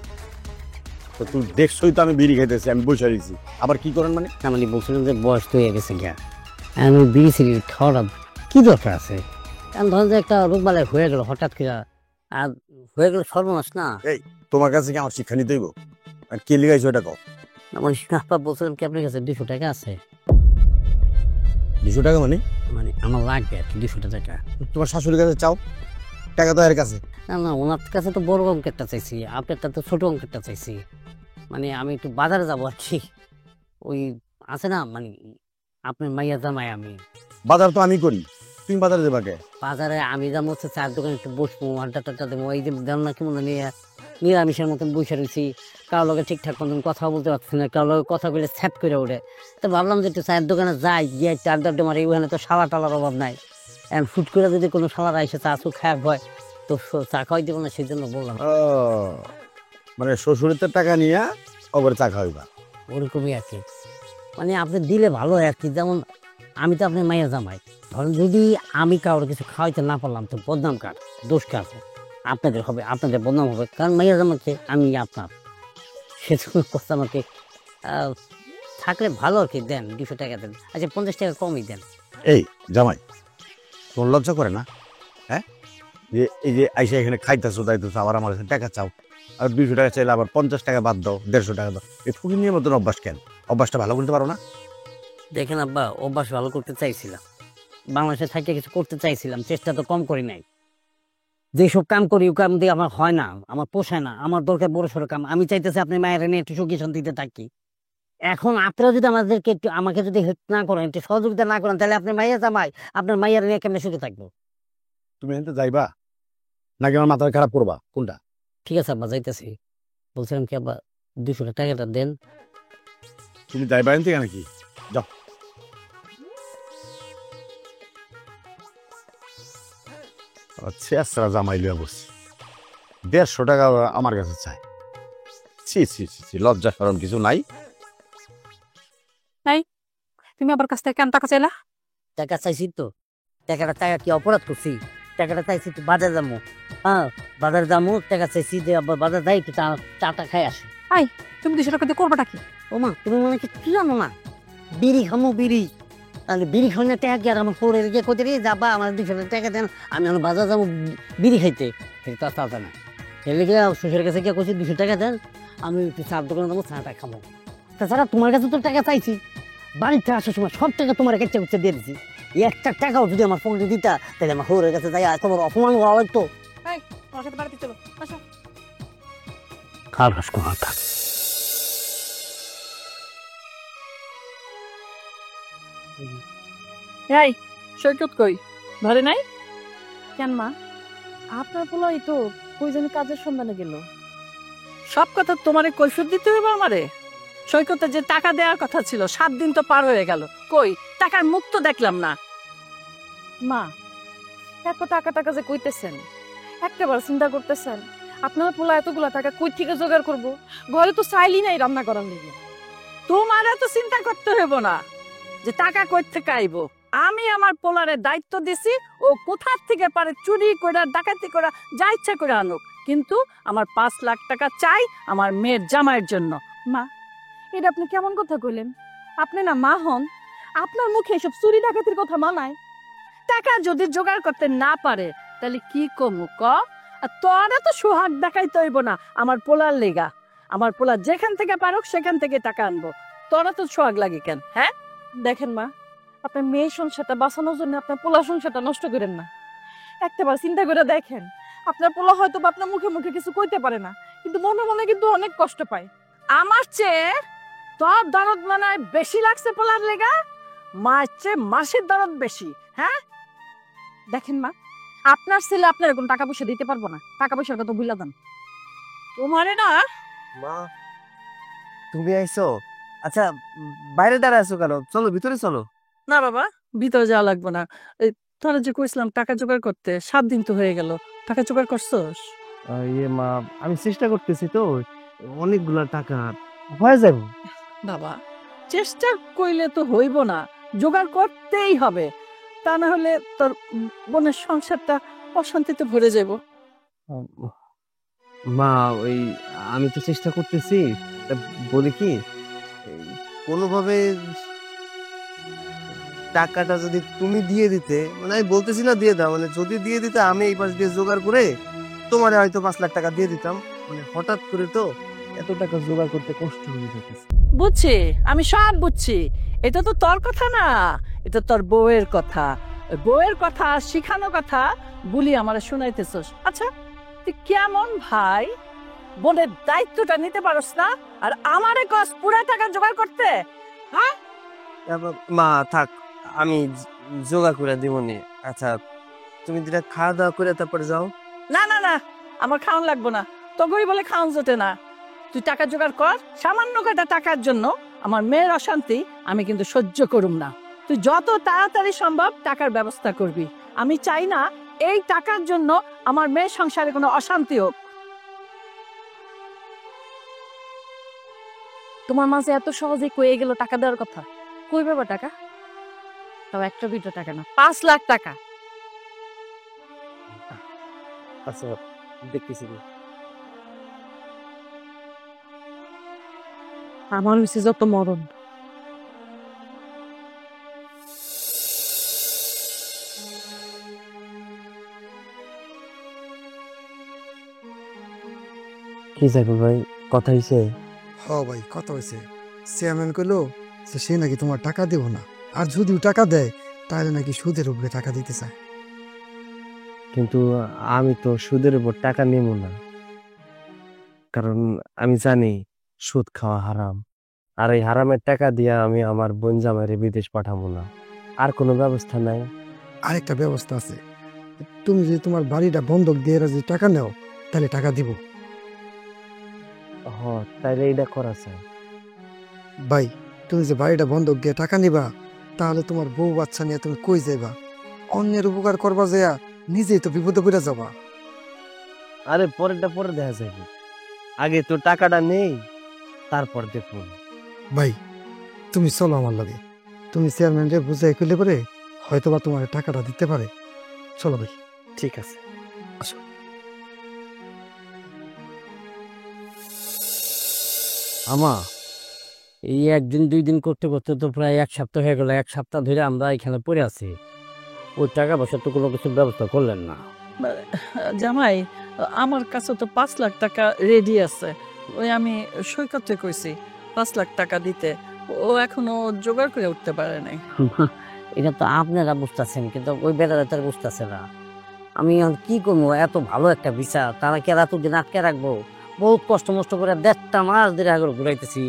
F: তো তুই দেখছই তো আমি বিড়ি খাইতেছি, আমি বসে রয়েছি, আবার কি করেন মানে?
E: আমি বলছিলাম যে বয়স তো হয়ে গেছে গিয়া, আমি বিড়ি সিগারেট খাওয়াটা কি দরকার আছে? কারণ ধরেন যে একটা রোগ বালাই হয়ে গেল হঠাৎ করে, আর হয়ে গেল সর্বনাশ না।
F: তোমার কাছে কি আমার শিক্ষা নিতে হইব? আর কি লিখাইছো এটা কও।
E: আমার আপা বলছিলাম কি আপনার কাছে 200 টাকা আছে?
F: 200 টাকা মানে?
E: মানে আমার লাগবে আর কি 200 টাকা।
F: তোমার শাশুড়ির কাছে চাও, টাকা তো এর কাছে।
E: না না, ওনার কাছে তো বড় অঙ্কেরটা চাইছি, আপনারটা তো ছোট অঙ্কেরটা চাইছি। মানে আমি একটু বাজারে যাবো আর কি, ওই আছে না মানে আপনার মাইয়া জামাই আমি।
F: বাজার তো আমি করি, তুমি বাজারে যাবা কে?
E: বাজারে আমি যাবো হচ্ছে চার দোকানে একটু বসবো, আড্ডা টাড্ডা দেবো। এই যে দেন না কেমন নিয়ে নিরামিষের মতন বসে রয়েছি, কারোর লগে ঠিকঠাক মতন কথা বলতে পারছি না, কারোর লগে কথা বলে ছ্যাট করে ওঠে। তো ভাবলাম যে একটু চায়ের দোকানে যাই, গিয়ে একটু আড্ডা মারি, ওখানে তো সালা টালার অভাব নাই। এখন ফুট করে যদি কোনো সালার এসে চা চু খায় হয় তো চা খাওয়াই দেবো না, সেই জন্য বললাম।
F: ও মানে শ্বশুরের তো টাকা নিয়ে ওপরে চা খাওয়াইবা?
E: ওরকমই আর কি, মানে আপনি দিলে ভালো হয় আর কি। যেমন আমি তো আপনার মাইয়া জামাই, ধরেন যদি আমি কারোর কিছু খাওয়াইতে না পারলাম তো বদনাম কার, দোষ কার? আপনাদের হবে, আপনাদের বদনাম হবে, কারণ মাইয়া জামাইকে আমি আপনার। সেজন্য কথা আমাকে থাকলে ভালো আর কি। দেন 200 টাকা দেন, আচ্ছা 50 টাকা কমই দেন।
F: এই জামাই, তোর লজ্জা করে না? হ্যাঁ, যে এই যে আইসা এখানে খাইতেছো দাইতেছো, আবার আমার কাছে টাকা চাও, আর 200 টাকা চাইলে আবার 50 টাকা বাদ দাও, 150 টাকা দাও। এই ফুকি নিয়ে মতন অভ্যাস কেন? অভ্যাসটা ভালো করতে পারো না?
E: দেখেন আব্বা, অভ্যাস ভালো করতে চাইছিলাম, বাংলাদেশে থাকতে কিছু করতে চাইছিলাম, চেষ্টা তো কম করি নাই। যেসব কাম করি ও কাম দিয়ে আমার হয় না, আমার পোষায় না, আমার দরকার বড় সড়ো কাম। আমি চাইতেছি আপনি মায়ের নিয়ে একটু সুখী শান্তিতে থাকি। এখন আপনারা যদি আমাদেরকে একটু, আমাকে যদি হেল্প না করেন, একটু সহযোগিতা না করেন, তাহলে আপনি মাইয়া জামাই আপনার মাইয়ার নিয়ে কেমনে সুখে থাকবো?
F: তুমি এতে যাইবা নাকি আমার মাথা খারাপ করবা, কোনটা?
E: ঠিক আছে আব্বা, যাইতেছি। বলছিলাম কি আব্বা, 200 টাকাটা দেন।
F: তুমি যাইবা এনতে নাকি? যাও। আচ্ছা জামাই লিয়া বসছি, 150 টাকা আমার কাছে চাই। ছি ছি ছি ছি, লজ্জা শরম কিছু নাই।
C: তুমি আবার কাছ থেকে কেন টাকা চাইলা?
E: টাকা চাইছি তো, টাকা কি অপরাধ করছি? টাকাটা চাইছি তো বাজার যাবো, হ্যাঁ বাজার যাবো, টাকা চাইছি যে আবার বাজার যাই একটু চাটা খাই আসে।
C: তুমি 200 টাকা দিয়ে করবাটা কি?
E: ও মা, তুমি মনে কিছু জানো না? বিড়ি খামো, বিড়ি আর বিড়ি খাওয়ানোর টাকা কি আর আমার পরে গিয়ে কোথায় রে যাবা আমার 200 টাকা দেন, আমি আমার বাজার যাবো বিড়ি খাইতে, সেটা তো আসা না। এর লেগে শ্বশুরের কাছে গিয়ে কইছি 200 টাকা দেন, আমি একটু চার দোকানে যাবো, চাটা খাবো। তাছাড়া তোমার কাছে তো টাকা চাইছি, বাড়িতে আসার সময় সব টাকা তোমার কেচে কুচে দিয়ে দিচ্ছি। একটা টাকাও যদি আমার পকেটে দিতা তাহলে আমার শ্বশুরের কাছে যাই তোমার অপমান হওয়া হতো।
C: আমার সাথে বাড়িতে চলো, আসো।
E: খারাপ কথা।
D: এই সৈকত কই, ঘরে নাই?
A: কেন মা, আপনার পোলাই তো কই জানি কাজের সন্ধানে গেল।
D: সব কথা তোমারে কৈফিয়ত দিতে হবে আমারে? সৈকতে যে টাকা দেওয়ার কথা ছিল 7 দিন তো পার হয়ে গেল, কই টাকার মুখ তো দেখলাম না।
A: মা, এত টাকা টাকা যে কইতেছেন, একটাবার চিন্তা করতেছেন আপনার পোলা এতগুলা টাকা কই থেকে জোগাড় করব? ঘরে তো চাইলি নাই রান্না করার লেগে।
D: তোমার এত চিন্তা করতে হইব না যে টাকা কই থেকে আইব। আমি আমার পোলারে দায়িত্ব দিছি, ও কোথার থেকে পারে চুরি করে ডাকাতি করে যা ইচ্ছা করে আনুক, কিন্তু আমার 5 লাখ টাকা চাই আমার মেয়ের জামাইয়ের জন্য।
A: মা, এটা আপনি কেমন কথা কইলেন? আপনি না মা হন, আপনার মুখে এসব চুরি ডাকাতির কথা মানায়?
D: টাকা যদি জোগাড় করতে না পারে তাহলে কি কমু ক? আর তোরা তো সোহাগ দেখাইতে হইব না আমার পোলার লেগা। আমার পোলা যেখান থেকে পারুক সেখান থেকে টাকা আনবো, তোরা তো সোহাগ লাগে কেন? হ্যাঁ
A: দেখেন মা, আপনার মেয়ের সংসারটা বাঁচানোর জন্য আপনার পোলা সংসারটা নষ্ট করেন না। একটাবার চিন্তা করে দেখেন, আপনার পোলা হয়তো বা আপনার মুখে মুখে কিছু কইতে পারে না, কিন্তু মনে মনে কিন্তু অনেক কষ্ট পায়।
D: আমার চেয়ে তোর দরদ মনে হয় বেশি লাগছে পোলার লেগা, মার চেয়ে মাসের দরদ বেশি। হ্যাঁ
A: দেখেন মা, আপনার ছেলে আপনার কোনো টাকা পয়সা দিতে পারবো না, টাকা পয়সার কথা ভুলে দেন।
D: তোমারে না
B: মা, তুমি আইছো? আচ্ছা, বাইরে দাঁড়ায় আছো কেন? চলো ভিতরে চলো।
D: না বাবা, ভিতরে যাওয়া লাগবে না। এই তোরা যে কইছিলাম টাকা জোগাড় করতে, 7 দিন তো হয়ে গেল, টাকা জোগাড় করছস?
B: ইয়ে মা, আমি চেষ্টা করতেছি তো, অনেকগুলা টাকা হয়ে যাবে।
D: বাবা, চেষ্টা কইলে তো হইব না, জোগাড় করতেই হবে, তা না হলে তোর বোনের সংসারটা অশান্তিতে ভরে যাব।
B: মা, ওই আমি তো চেষ্টা করতেছি, তা বলি কি, এই কোনোভাবে টাকাটা যদি তুমি দিয়ে দিতে, মানে আমি বলতেছি না দিয়ে দাও, মানে যদি দিয়ে দিতে আমি এই পাশ দিয়ে জোগাড় করে তোমার হয়তো 5 লাখ টাকা দিয়ে দিতাম। মানে হঠাৎ করে তো এত টাকা জোগাড় করতে কষ্ট হয়ে যেতেছে।
D: বুঝছি, আমি সব বুঝছি। এটা তো তোর কথা না, এটা তোর বউয়ের কথা। ওই বউয়ের কথা, শিখানো কথা বলি আমারে শুনাইতেছস। আচ্ছা, তুই কেমন ভাই, বোনের দায়িত্বটা নিতে পারস না আর আমারে কস পুরা টাকা জোগাড় করতে? হ্যাঁ
B: মা থাক, আমি জোগাড় করে দিবনি। আচ্ছা, তুমি যেটা খাওয়া দাওয়া করে তারপরে যাও।
D: না না না, আমার খাওয়ান লাগবো না, তগই বলে খাওয়ান জোটে না। তুই টাকা জোগাড় কর, সামান্য কটা টাকার জন্য আমার মেয়ের অশান্তি আমি কিন্তু সহ্য করুম না। তুই যত তাড়াতাড়ি সম্ভব টাকার ব্যবস্থা করবি। আমি চাই না এই টাকার জন্য আমার মেয়ের সংসারে কোনো অশান্তি হোক।
A: তোমার মাঝে এত সহজে কয়ে গেল টাকা দেওয়ার কথা, কই পাবা টাকা? তাও 1-2 টাকা না, 5 লাখ টাকা।
B: আচ্ছা, দেখতেছি।
A: আমার হচ্ছে যত মরণ।
B: কি যাইব ভাই, কথা হইছে?
I: হ ভাই, কথা হয়েছে। চেয়ারম্যান কইলো যে সে নাকি তোমার টাকা দেব না, আর যদিও টাকা দেয় তাহলে নাকি সুদের উপরে টাকা দিতে চায়।
B: কিন্তু আমি তো সুদের উপর টাকা নেব না, কারণ আমি জানি সুদ খাওয়া হারাম। আর এই হারামের টাকা দিয়ে আমি আমার বোন জামাইরে বিদেশ পাঠাবো না। আর কোনো ব্যবস্থা নাই?
I: আরেকটা ব্যবস্থা আছে, তুমি যদি তোমার বাড়িটা বন্ধক দিয়ে যদি টাকা নেও তাহলে টাকা দিব।
B: হ, তাইলে এইটা করা চাই।
I: ভাই, তুমি যে বাড়িটা বন্ধক দিয়ে টাকা নিবা, তাহলে তোমার বউ বাচ্চা নিয়ে তুমি কই যাইবা? অন্যের উপকার করবা যাইয়া নিজেই তো বিপদে পড়ে যাবা।
B: আরে পরেরটা পরে দেখা যাবে, আগে তো টাকাটা নেই, তারপর দেখুন।
I: ভাই, তুমি চলো আমার লাগে, তুমি চেয়ারম্যানরে বুঝাই কইলে পরে হয়তোবা তোমার টাকাটা দিতে পারে। চলো ভাই।
B: ঠিক আছে। আমা,
E: এই একদিন 2 দিন করতে করতে তো প্রায় 1 সপ্তাহ হয়ে গেল। 1 সপ্তাহ ধরে আমরা এখানে পড়ে আছি। ওই টাকা পয়সা তো কোনো কিছুর ব্যবস্থা করলেন না।
D: জামাই, আমার কাছে তো 5 লাখ টাকা রেডি আছে। ওই আমি সৈকতে কইছি 5 লাখ টাকা দিতে, ও এখনো জোগাড় করে উঠতে পারে নাই।
E: এটা তো আপনারা বুঝতেছেন, কিন্তু ওই বেটারা তার বুঝতেছে না। আমি এখন কি করবো? এত ভালো একটা বিচার তারা কি আর এতদিন আটকে রাখবো? বহুত কষ্ট মষ্ট করে 1.5 মাস ধরে আগে ঘুরাইতেছি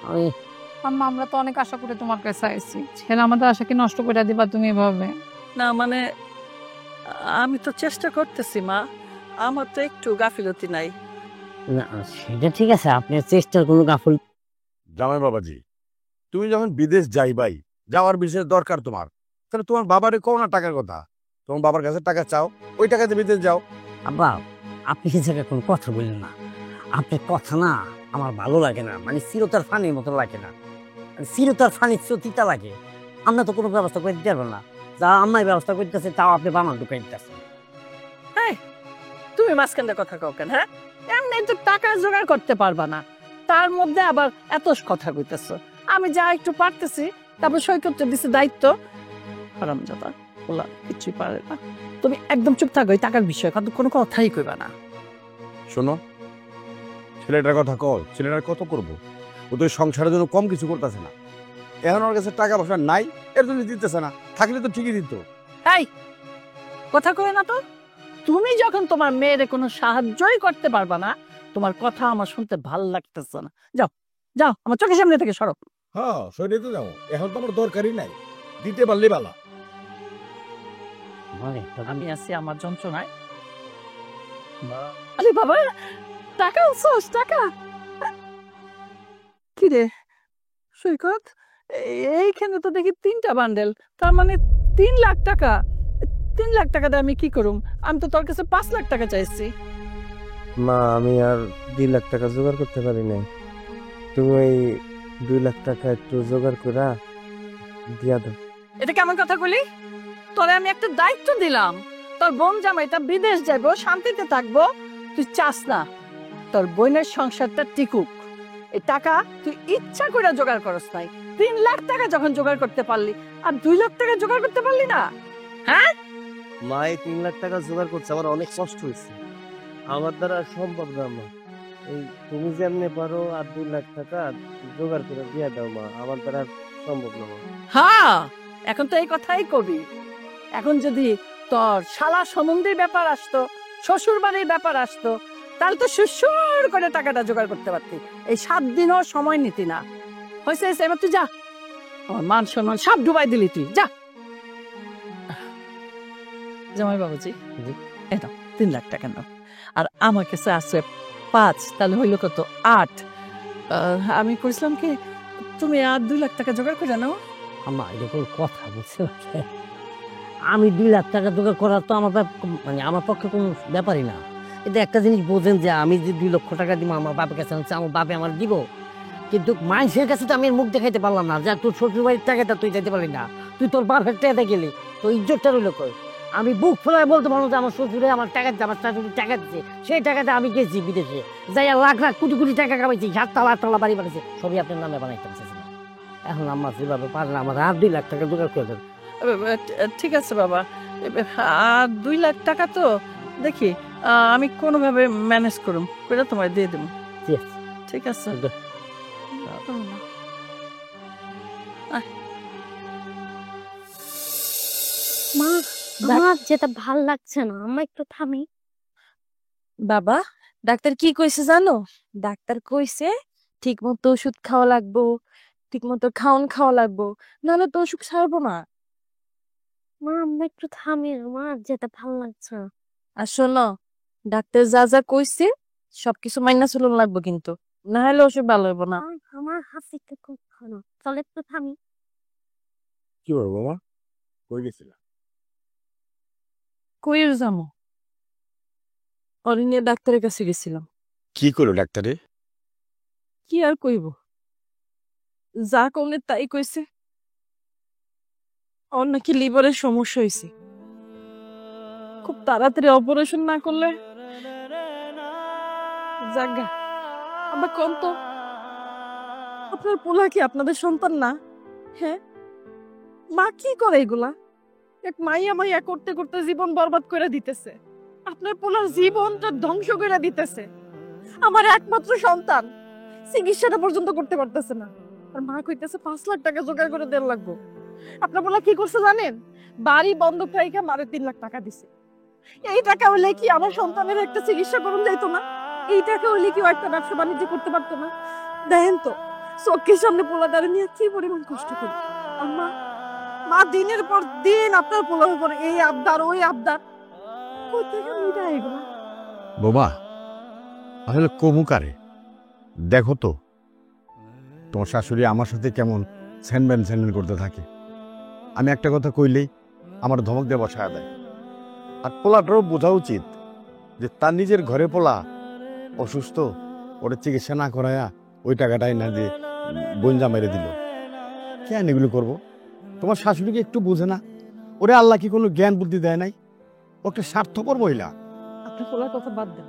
E: আমি।
G: আম্মা, আমরা তো অনেক আশা করে তোমার কাছে আইছি, ছেলে আমাদের আশা কি নষ্ট করে দিবা তুমি এভাবে?
D: না মানে আমি তো চেষ্টা করতেছি মা, আমার তো একটু গাফিলতি নাই।
E: না সেটা ঠিক আছে, আপনার চেষ্টার কোনো গাফল।
F: জামাই বাবাজি, তুমি যখন বিদেশ যাইবাই, যাওয়ার বিশেষ দরকার তোমার, তাহলে তোমার বাবারে কও না টাকার কথা। তোমার বাবার কাছে টাকা চাও, ওই টাকাতে বিদেশ যাও।
E: আব্বা, আপনি কি জায়গায় কোনো কথা বললেন না? আপনার কথা না আমার ভালো লাগে না, মানে চিরতার ফানির মতো লাগে না। চিরতার ফানি তিতা লাগে। আমরা তো কোনো ব্যবস্থা করে দিতে পারবেন না, যা আমার ব্যবস্থা করতেছে তাও আপনি বানান ঢুকাই দিতেছেন।
D: তুমি মাঝখানে কথা কও কেন? হ্যাঁ, এমনি তো টাকা জোগাড় করতে পারবা না, তার মধ্যে আবার এত কথা কইতেছো। আমি যা একটু পারতেছি, তারপর সৈকত দিছে দায়িত্ব। হারামজাদা ওলা কিছুই পারে না। তুমি একদম চুপ থাকো, এই টাকার বিষয়ে কোনো কথাই কইবা না।
F: শোনো, ছেলেটার কথা কল, ছেলেটার কত করবো? ও তো সংসারের জন্য কম কিছু করতেছে না। এখন ওর কাছে টাকা পয়সা নাই, এর জন্য দিতেছে না। থাকলে তো ঠিকই দিত।
D: এই কথা কই না তো। তুমি যখন তোমার মেয়েরে কোনো সাহায্যই করতে পারবা না, তোমার কথা আমার শুনতে ভাল লাগতেছে না। যাও যাও, আমার চোখের সামনে থেকে সরো।
F: হ্যাঁ, সরে তো যাও, এখন তো আমার দরকারই নাই, দিতে পারলে ভালো।
D: আমি আছি আমার যন্ত্রণায়। আরে বাবা, টাকা আনছোস? টাকা কি রে সৈকত? এইখানে তো দেখি 3টা বান্ডেল, তার মানে 3 লাখ টাকা। 3 লাখ টাকা দিয়ে আমি কি করুম? আমি তো তোর কাছে 5 লাখ টাকা চাইছি।
B: মা, আমি আর 2 লাখ টাকা জোগাড় করতে পারি নাই। তুমি ওই 2 লাখ টাকা একটু জোগাড় করে দিয়া দাও।
D: এটা কেমন কথা বলি? তোরে আমি একটা দায়িত্ব দিলাম, তোর বোন জামাইটা বিদেশ যাবো, শান্তিতে থাকবো, তুই চাস না তোর বোনের সংসারটা টিকুক। এই টাকা তুই ইচ্ছা করে জোগাড় করস নাই। 3 লাখ টাকা যখন জোগাড় করতে পারলি, আর 2 লাখ টাকা জোগাড় করতে পারলি না? হ্যাঁ
B: মা, এই 3 লাখ টাকা জোগাড় করছে আমার অনেক কষ্ট হয়েছে, আমার দ্বারা আর সম্ভব না মা। এই তুমি যেমনি পারো আর 2 লাখ টাকা জোগাড় করে দিয়া দাও মা, আমার দ্বারা আর সম্ভব না মা।
D: হ্যাঁ, এখন তো এই কথাই কবি। এখন যদি তোর শালা সম্বন্ধের ব্যাপার আসতো, শ্বশুর বাড়ির ব্যাপার আসতো, তাহলে তো সুসুর করে টাকাটা জোগাড় করতে পারতি। এই 7 দিনও সময় নিতি না। হয়েছে, এবার তুই যা, আমার মান সম্মান সব ডুবাই দিলি তুই, যা। জামাই বাবুজি, এটা 3 লাখ টাকা নাও, আর আমার কাছে আছে 5, তাহলে হইল কত? 8। আমি কইছিলাম কি, তুমি আর 2 লাখ টাকা জোগাড় করে নাও।
E: আমার এটা কোনো কথা বলছে? আমি 2 লাখ টাকা জোগাড় করার তো আমার মানে আমার পক্ষে কোনো ব্যাপারই না। কিন্তু একটা জিনিস বোঝেন যে আমি যে 2 লক্ষ টাকা দিব আমার বাপের কাছে, আমার বাপে আমার দিব, কিন্তু মানুষের কাছে তো আমি এর মুখ দেখাইতে পারলাম না। যা তোর শ্বশুর বাড়ির টাকাটা তুই যেতে পারলি না, তুই তোর বাপের টাকাতে গেলি, তো ইজ্জতটা রইল কই? আমি বুক ফোলায় বলতে পারবো যে আমার শ্বশুরে আমার টাকা দিচ্ছে, আমার শাশুড়ি টাকা দিচ্ছে। সেই টাকাটা আমি গেছি বিদেশে, যাই লাখ লাখ কোটি কোটি টাকা কামাইছি, 7 তলা 8 তলা বাড়ি বানিয়েছি, সবই আপনার নামে বানাইতে পারছি। এখন আমার যেভাবে পারলে আমার আর 2 লাখ টাকা জোগাড় করে দেন।
D: ঠিক আছে বাবা, আর 2 লাখ টাকা তো দেখি আমি কোনোভাবে ম্যানেজ করুম, করে তোমায় দিয়ে দেবো। ঠিক আছে।
J: মা, আমার যেটা ভাল লাগছে না, আমার একটু থামি।
C: বাবা, ডাক্তার কি কইছে জানো? ডাক্তার কইছে ঠিক মতো ওষুধ খাওয়া লাগবো, ঠিক মতো খাওয়া লাগবো, নাহলে তো অসুখ ছাড়বো না।
J: মা, আমার একটু থামি, আমার যেটা ভাল লাগছে না।
C: আর শোনো, ডাক্তার যা যা কইছে সবকিছু মাইনা চলন লাগবো, কিন্তু না হলে অসুখ ভালো হইব না।
J: আমার হাসিটা খুব ভালো, চলে একটু থামি।
F: কি করবো বাবা? কই গেছিলা?
C: কইর যামো, অরিনে ডাক্তারের কাছে গেছিলাম।
F: কি করলো ডাক্তারে?
C: কি আর কইব, যা কমলে তাই কইছে। ওর নাকি লিভারের সমস্যা হয়েছে, খুব তাড়াতাড়ি অপারেশন না করলে। জাগা আবার কোন তো আপনার পোলা কি আপনাদের সন্তান না? হ্যাঁ, মা কি করে এগুলা? এক মাইয়া মাইয়া করতে করতে জীবন বরবাদ করে দিতেছে। আপনার পোলার জীবনটা ধ্বংস করে দিতেছে। আমার একমাত্র সন্তান চিকিৎসাটা পর্যন্ত করতে পারতেছে না, আর মা কইতেছে 5 লাখ টাকা জোগাড় করে দেওয়া লাগবো। আপনার পোলা কি করছে জানেন? বাড়ি বন্ধক রাইখা মারে 3 লাখ টাকা দিছে। এই টাকা হইলে কি আমার সন্তানের একটা চিকিৎসা করুন যাইতো না? এই টাকা হইলে কি ও একটা ব্যবসা বাণিজ্য করতে পারতো না? দেখেন তো চোখের সামনে পোলাটারে নিয়ে কি পরিমাণ কষ্ট করি। আর মা দিনের পর দিন আপনার পোলার উপর এই আবদার ওই আবদার, কোথেকে মিটায় এগুলো?
F: বোমা আসলে কমুকারে দেখো তো, তোমার শাশুড়ি আমার সাথে কেমন স্যানম্যান করতে থাকে। আমি একটা কথা কইলেই আমার ধমক দিয়ে বসায় দেয়। আর পোলাটারও বোঝা উচিত যে তার নিজের ঘরে পোলা অসুস্থ, ওটা চিকিৎসা না করায়া ওই টাকাটাই না দিয়ে বঞ্জা মেরে দিল। কেন এগুলো করবো? তোমার শাশুড়িকে একটু বুঝে না? ওরে আল্লাহ কি কোনো জ্ঞান বুদ্ধি দেয় নাই? ও একটা স্বার্থপর মহিলা।
C: আপনার পোলার কথা বাদ দেন।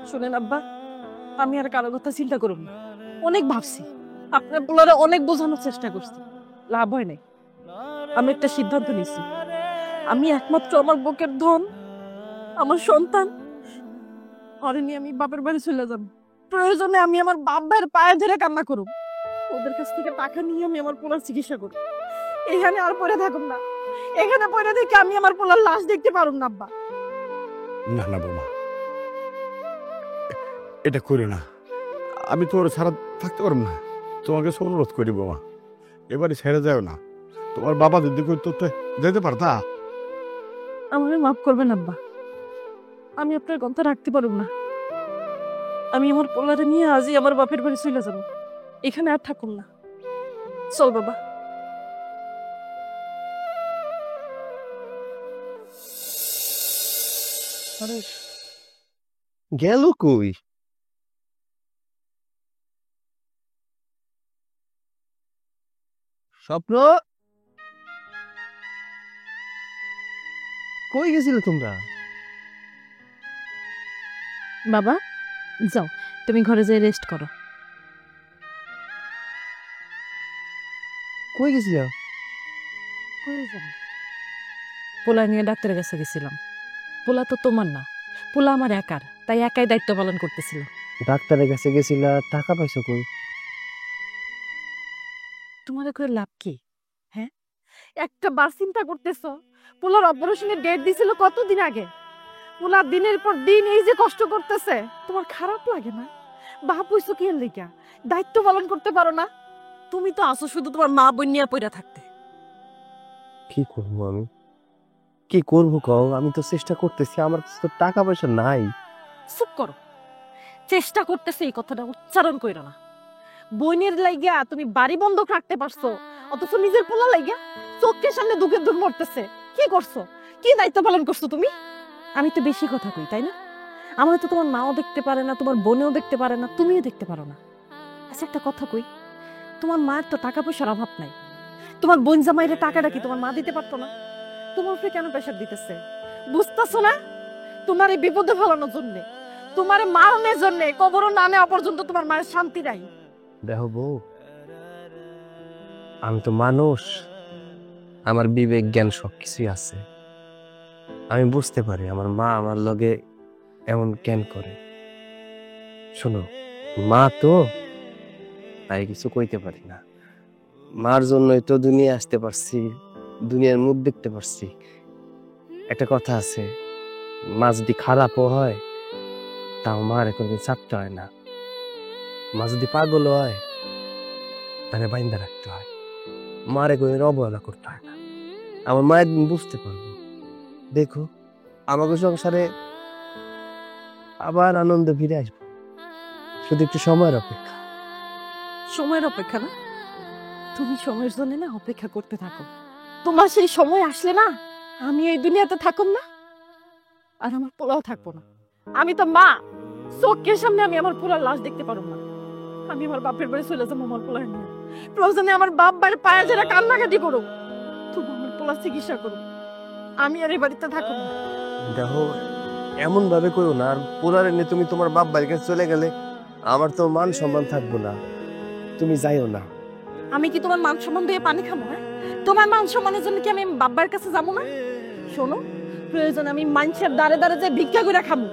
C: শুনেন আব্বা, আমি আর কারো কথা চিন্তা করব না। অনেক ভাবছি, আপনার পোলারে অনেক বোঝানোর চেষ্টা করছি, লাভ হয় নাই। আমি একটা সিদ্ধান্ত নিয়েছি, আমি একমাত্র আমার বুকের ধন, আমার সন্তান, ওরে নিয়ে আমি বাপের বাড়ি চলে যাব। প্রয়োজনে আমি আমার বাপ ভাইয়ের পায়ে ধরে কান্না করব, ওদের কাছ থেকে টাকা নিয়ে আমি আমার পোলার চিকিৎসা করব। এখানে আর পড়ে থাকুন না, এখানে পড়ে থেকে আমি আমার পোলার লাশ দেখতে পারুম না আব্বা।
F: না না বোমা, এটা করে না। আমি তোর ছাড়া থাকতে পারব না। তোমাকে অনুরোধ করি বোমা, এবারে ছেড়ে যাও না। তোমার বাবা যদি করতো তো যেতে পারতা।
C: আমাকে মাফ করবেন আব্বা, আমি আপনার কথা রাখতে পারব না। আমি আমার পোলারে নিয়ে আজই আমার বাপের বাড়ি চলে যাব, এখানে আর থাকুন না। চল বাবা।
B: আরে গেল কই? স্বপ্ন, কই গেছিলে তোমরা?
A: বাবা যাও, তুমি ঘরে যেয়ে রেস্ট করো।
B: কই গেছিল?
A: পোলা নিয়ে ডাক্তারের কাছে গেছিলাম। পোলা তো তোমার না, পোলা আমার একার, তাই একাই দায়িত্ব পালন করতেছিল।
B: ডাক্তারের কাছে গেছিলা, টাকা পাইছো কই?
A: তোমাদের করে লাভ কি?
C: একটা বার চিন্তা করতেছ, পোলার অপারেশনের ডেট দিছিল কতদিন আগে। পোলা দিনের পর দিন এই যে কষ্ট করতেছে, তোমার খারাপ লাগে না? বাপ হইছো কি এর লিগা? দায়িত্ব পালন করতে পারো না? তুমি তো আসো শুধু তোমার মা বোন নিয়ে পইরা থাকতে।
B: কি করবো আমি? কি করবো কও? আমি তো চেষ্টা করতেছি, আমার কাছে তো টাকা পয়সা নাই।
C: চুপ করো, চেষ্টা করতেছে এই কথাটা উচ্চারণ কইরো না। বোনের লাইগা তুমি বাড়ি বন্ধক রাখতে পারছো, অথচ নিজের পোলা লাইগা চোখের সামনে দুঃখের দুঃখ মরতেছে। কি করছো? কি দায়িত্ব পালন করছো তুমি?
A: আমি তো বেশি কথা কই, তাই না? আমার তো তোমার মাও দেখতে পারে না, তোমার বোনেও দেখতে পারে না, তুমিও দেখতে পারো না। আচ্ছা একটা কথা কই, তোমার মায়ের তো টাকা পয়সার অভাব নাই।
C: তোমার বোন জামাইরে টাকাটা কি তোমার মা দিতে পারতো না? তোমার উপরে কেন প্রেশার দিতেছে? বুঝতেছো না? তোমার এই বিপদে ফেলানোর জন্য, তোমার মারণের জন্য, কবরও না নেওয়া পর্যন্ত তোমার মায়ের শান্তি নাই।
B: দেখো বউ, আমি তো মানুষ, আমার বিবেক জ্ঞান সবকিছুই আছে। আমি বুঝতে পারি আমার মা আমার লগে এমন কেন করে। শোনো, মা তো, তাই কিছু কইতে পারি না। মার জন্যই তো দুনিয়া আসতে পারছি, দুনিয়ার মুখ দেখতে পারছি। একটা কথা আছে, মা যদি খারাপও হয় তাও মার কোনোদিন চাপতে হয় না। মা যদি পাগল হয় তাহলে বাইন্দা রাখতে হয়, মারে কোনোদিন অবহেলা করতে হয় না। আমার মা একদিন বুঝতে পারবো। দেখো, আমাকে সংসারে আবার আনন্দ ফিরে আসবো, শুধু একটু সময়ের অপেক্ষা।
C: সময়ের অপেক্ষা না? তুমি সময়ের জন্য না অপেক্ষা করতে থাকো। তোমার সেই সময় আসলে না, আমি এই দুনিয়াতে থাকুম না, আর আমার পোলাও থাকবো না। আমি তো মা, চোখের সামনে আমি আমার পোলার লাশ দেখতে পারবো না। আমি আমার বাপের বাড়ি চলে যাবো আমার পোলার নিয়ে। প্রয়োজনে আমার বাপ বাড়ির পায়ে যারা কান্নাকাটি করো, তুমি আমার পোলার চিকিৎসা করো। আমি আর এই বাড়িতে থাকুম না।
B: দেখো, এমন ভাবে করো না। আর পোলারে নিয়ে তুমি তোমার বাপ বাড়ির কাছে চলে গেলে আমার তো মান সম্মান থাকবো না। তুমি যাইও না।
C: আমি কি তোমার মান সম্মান দিয়ে পানি খাবো? হ্যাঁ, তোমার মান সম্মানের জন্য কি আমি বাবার কাছে যাবো না? শোনো, প্রয়োজন আমি মানুষের দাঁড়ে দাঁড়ে যে ভিক্ষা করে খাবো,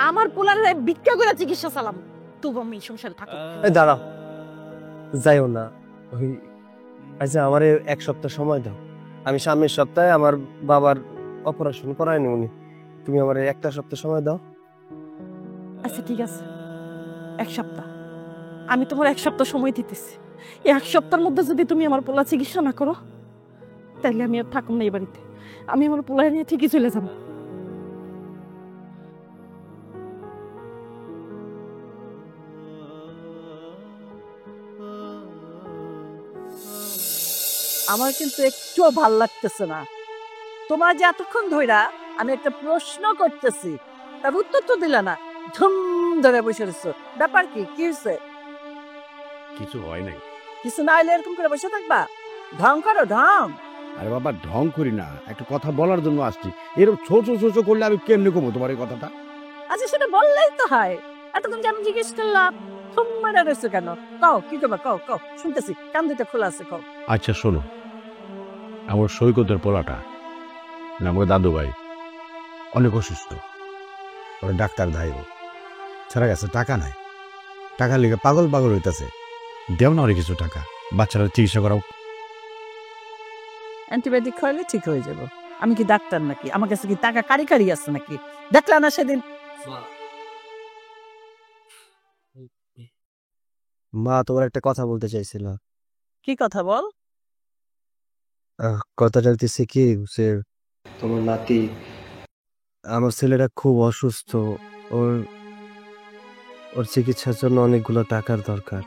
C: আমার পোলার ভিক্ষা করে চিকিৎসা চালাবো, তবু আমি এই সংসারে থাকবো।
B: এই দাঁড়াও, যাইও না। ওই আচ্ছা, আমারে 1 সপ্তাহ সময় দাও। আমি সামনের সপ্তাহে আমার বাবার অপারেশন করাই উনি। তুমি আমার 1টা সপ্তাহ সময় দাও।
C: আচ্ছা ঠিক আছে, 1 সপ্তাহ। আমি তোমার 1 সপ্তাহ সময় দিতেছি। এই 1 সপ্তাহের মধ্যে যদি তুমি আমার পোলা চিকিৎসা না করো, তাহলে আমি আর থাকুম না এই বাড়িতে। আমি আমার পোলা নিয়ে ঠিকই চলে যাবো।
D: আমার কিন্তু একটুও ভাল লাগতেছে না। তোমার যে এতক্ষণ ধইরা আমি একটা প্রশ্ন করতেছি, তার উত্তর তো দিলা না, ধুম ধরে বসে রয়েছো। ব্যাপার কি? কি হয়েছে?
F: কিছু হয় নাই।
D: কিছু না হলে এরকম করে বসে থাকবা? ঢং করো, ঢং।
F: আরে বাবা, ঢং করি না, একটা কথা বলার জন্য আসছি। এরকম ছোট ছোট করলে আমি কেমনে কমো তোমার এই কথাটা?
D: আচ্ছা সেটা বললেই তো হয়। এতক্ষণ যে আমি জিজ্ঞেস করলাম, থুম মেরে রয়েছো কেন? কও, কি করবা? কও কও, শুনতেছি, কান দুইটা খোলা আছে, কও।
F: আচ্ছা শোনো, আমার সৈকতের পোলাটা, আমার দাদু ভাই অনেক অসুস্থ। ওরা ডাক্তার ধাইব ছাড়া গেছে, টাকা নাই। টাকা লেগে পাগল পাগল হইতাছে। দেও না ওরে কিছু টাকা, বাচ্চারা চিকিৎসা করাও।
D: অ্যান্টিবায়োটিক খাওয়ালে ঠিক হয়ে যাবো। আমি কি ডাক্তার নাকি? আমার কাছে কি টাকা কারি কারি আছে নাকি? দেখলা না সেদিন?
B: মা, তোমার একটা কথা বলতে চাইছিল।
D: কি কথা বল?
B: কথাটা হইতেছে কি যে তোমার নাতি, আমার ছেলেটা খুব অসুস্থ। ওর ওর চিকিৎসার জন্য অনেকগুলো টাকার দরকার।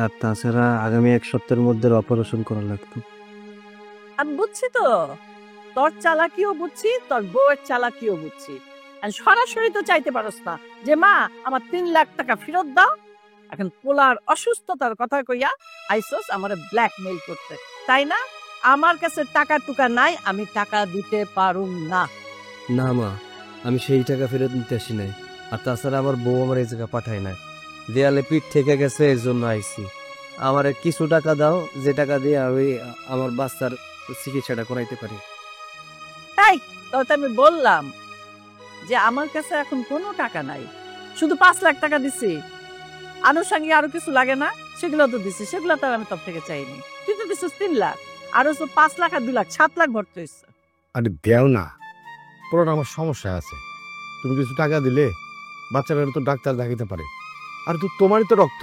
B: আর তাছাড়া আগামী 1 সপ্তাহের মধ্যে অপারেশন করা লাগতো।
D: আমি বুঝছি তো, তোর চালাকিও বুঝছি, তোর বউয়ের চালাকিও বুঝছি। আর সরাসরি তো চাইতে পারস না যে মা আমার 3 লাখ টাকা ফেরত দাও। এখন পোলার অসুস্থতার কথা কইয়া আইসোস আমারে ব্ল্যাকমেইল করতে, তাই না? আমার কাছে টাকা টুকা নাই, আমি টাকা দিতে পারুম না।
B: না মা, আমি সেই টাকা ফেরত নিতে আসি নাই। আর তাছাড়া আমার বউ আমার এই জায়গা পাঠায় নাই, দেয়ালে পিঠ থেকে গেছে, এর জন্য আইছি। আমার কিছু টাকা দাও, যে টাকা দিয়ে আমি আমার বাচ্চার চিকিৎসাটা করাইতে পারি।
D: তাই তো আমি বললাম যে আমার কাছে এখন কোনো টাকা নাই, শুধু 5 লাখ টাকা দিছি। আনুষঙ্গিক আরো কিছু লাগে না, সেগুলো তো দিছি, সেগুলো তো আর আমি তোর থেকে চাইনি। তুই তো দিছিস 3 লাখ, আরো 5 লাখ আর 2 লাখ, 7 লাখ ভর্তি হয়েছে।
F: আরে দেও না, পুরোটা আমার সমস্যা আছে। তুমি কিছু টাকা দিলে বাচ্চারা তো ডাক্তার দেখাইতে পারে। আর তো তোমারই তো রক্ত,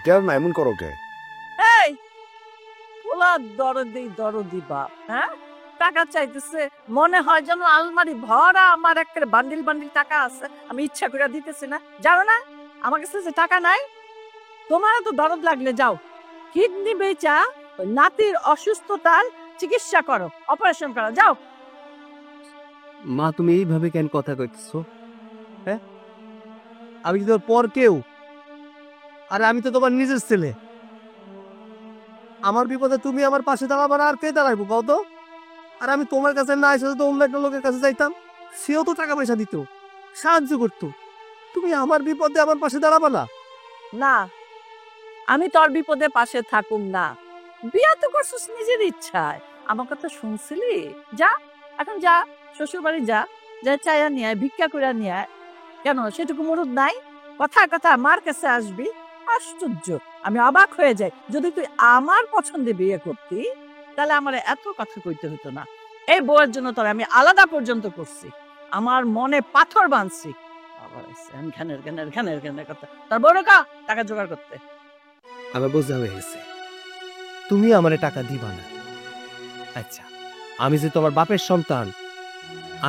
F: দেও না, এমন করো কে?
D: এই পোলা দরদি বাপ, হ্যাঁ? টাকা চাইতেছে, মনে হয় যেন আলমারি ভরা আমার একটা বান্ডিল বান্ডিল টাকা আছে, আমি ইচ্ছা করে দিতেছি না। জানো না আমার কাছে যে টাকা নাই? তোমার তো দরদ লাগলে যাও, কিডনি বেচা ওই নাতির অসুস্থতার চিকিৎসা করো, অপারেশন করো, যাও।
B: মা, তুমি এইভাবে কেন কথা কইতেছো? হ্যাঁ, আমি কি তোর পর কেউ? আরে আমি তো তোমার নিজের ছেলে। আমার বিপদে তুমি আমার পাশে দাঁড়াবো না, আর কে দাঁড়াইবো কও তো? আর আমি তোমার কাছে না এসে তো অন্য একটা লোকের কাছে যাইতাম, সেও তো টাকা পয়সা দিত, সাহায্য করতো। তুমি আমার বিপদে আমার পাশে দাঁড়াবা না?
D: না, আমি তোর বিপদে পাশে থাকুম না। বিয়া তো করছিস নিজের ইচ্ছায়, আমার কথা শুনছিলি? যা, এখন যা, শ্বশুর বাড়ি যা, যা চায়া নিয়ে আয়, ভিক্ষা করে নিয়ে আয়। কেন সেটুকু মুরুদ নাই? কথা কথা আমার কাছে আসবি? আশ্চর্য, আমি অবাক হয়ে যাই। যদি তুই আমার পছন্দে বিয়ে করতি, তাহলে আমার এত কথা কইতে হতো না। এই বউয়ের জন্য তোর আমি আলাদা পর্যন্ত করছি, আমার মনে পাথর বাঁধছি। আবার ঘানের কথা। তার বড় টাকা জোগাড় করতে।
B: আমার বোঝা হয়ে গেছে, তুমি আমারে টাকা দিবা না। আচ্ছা, আমি যে তোমার বাপের সন্তান,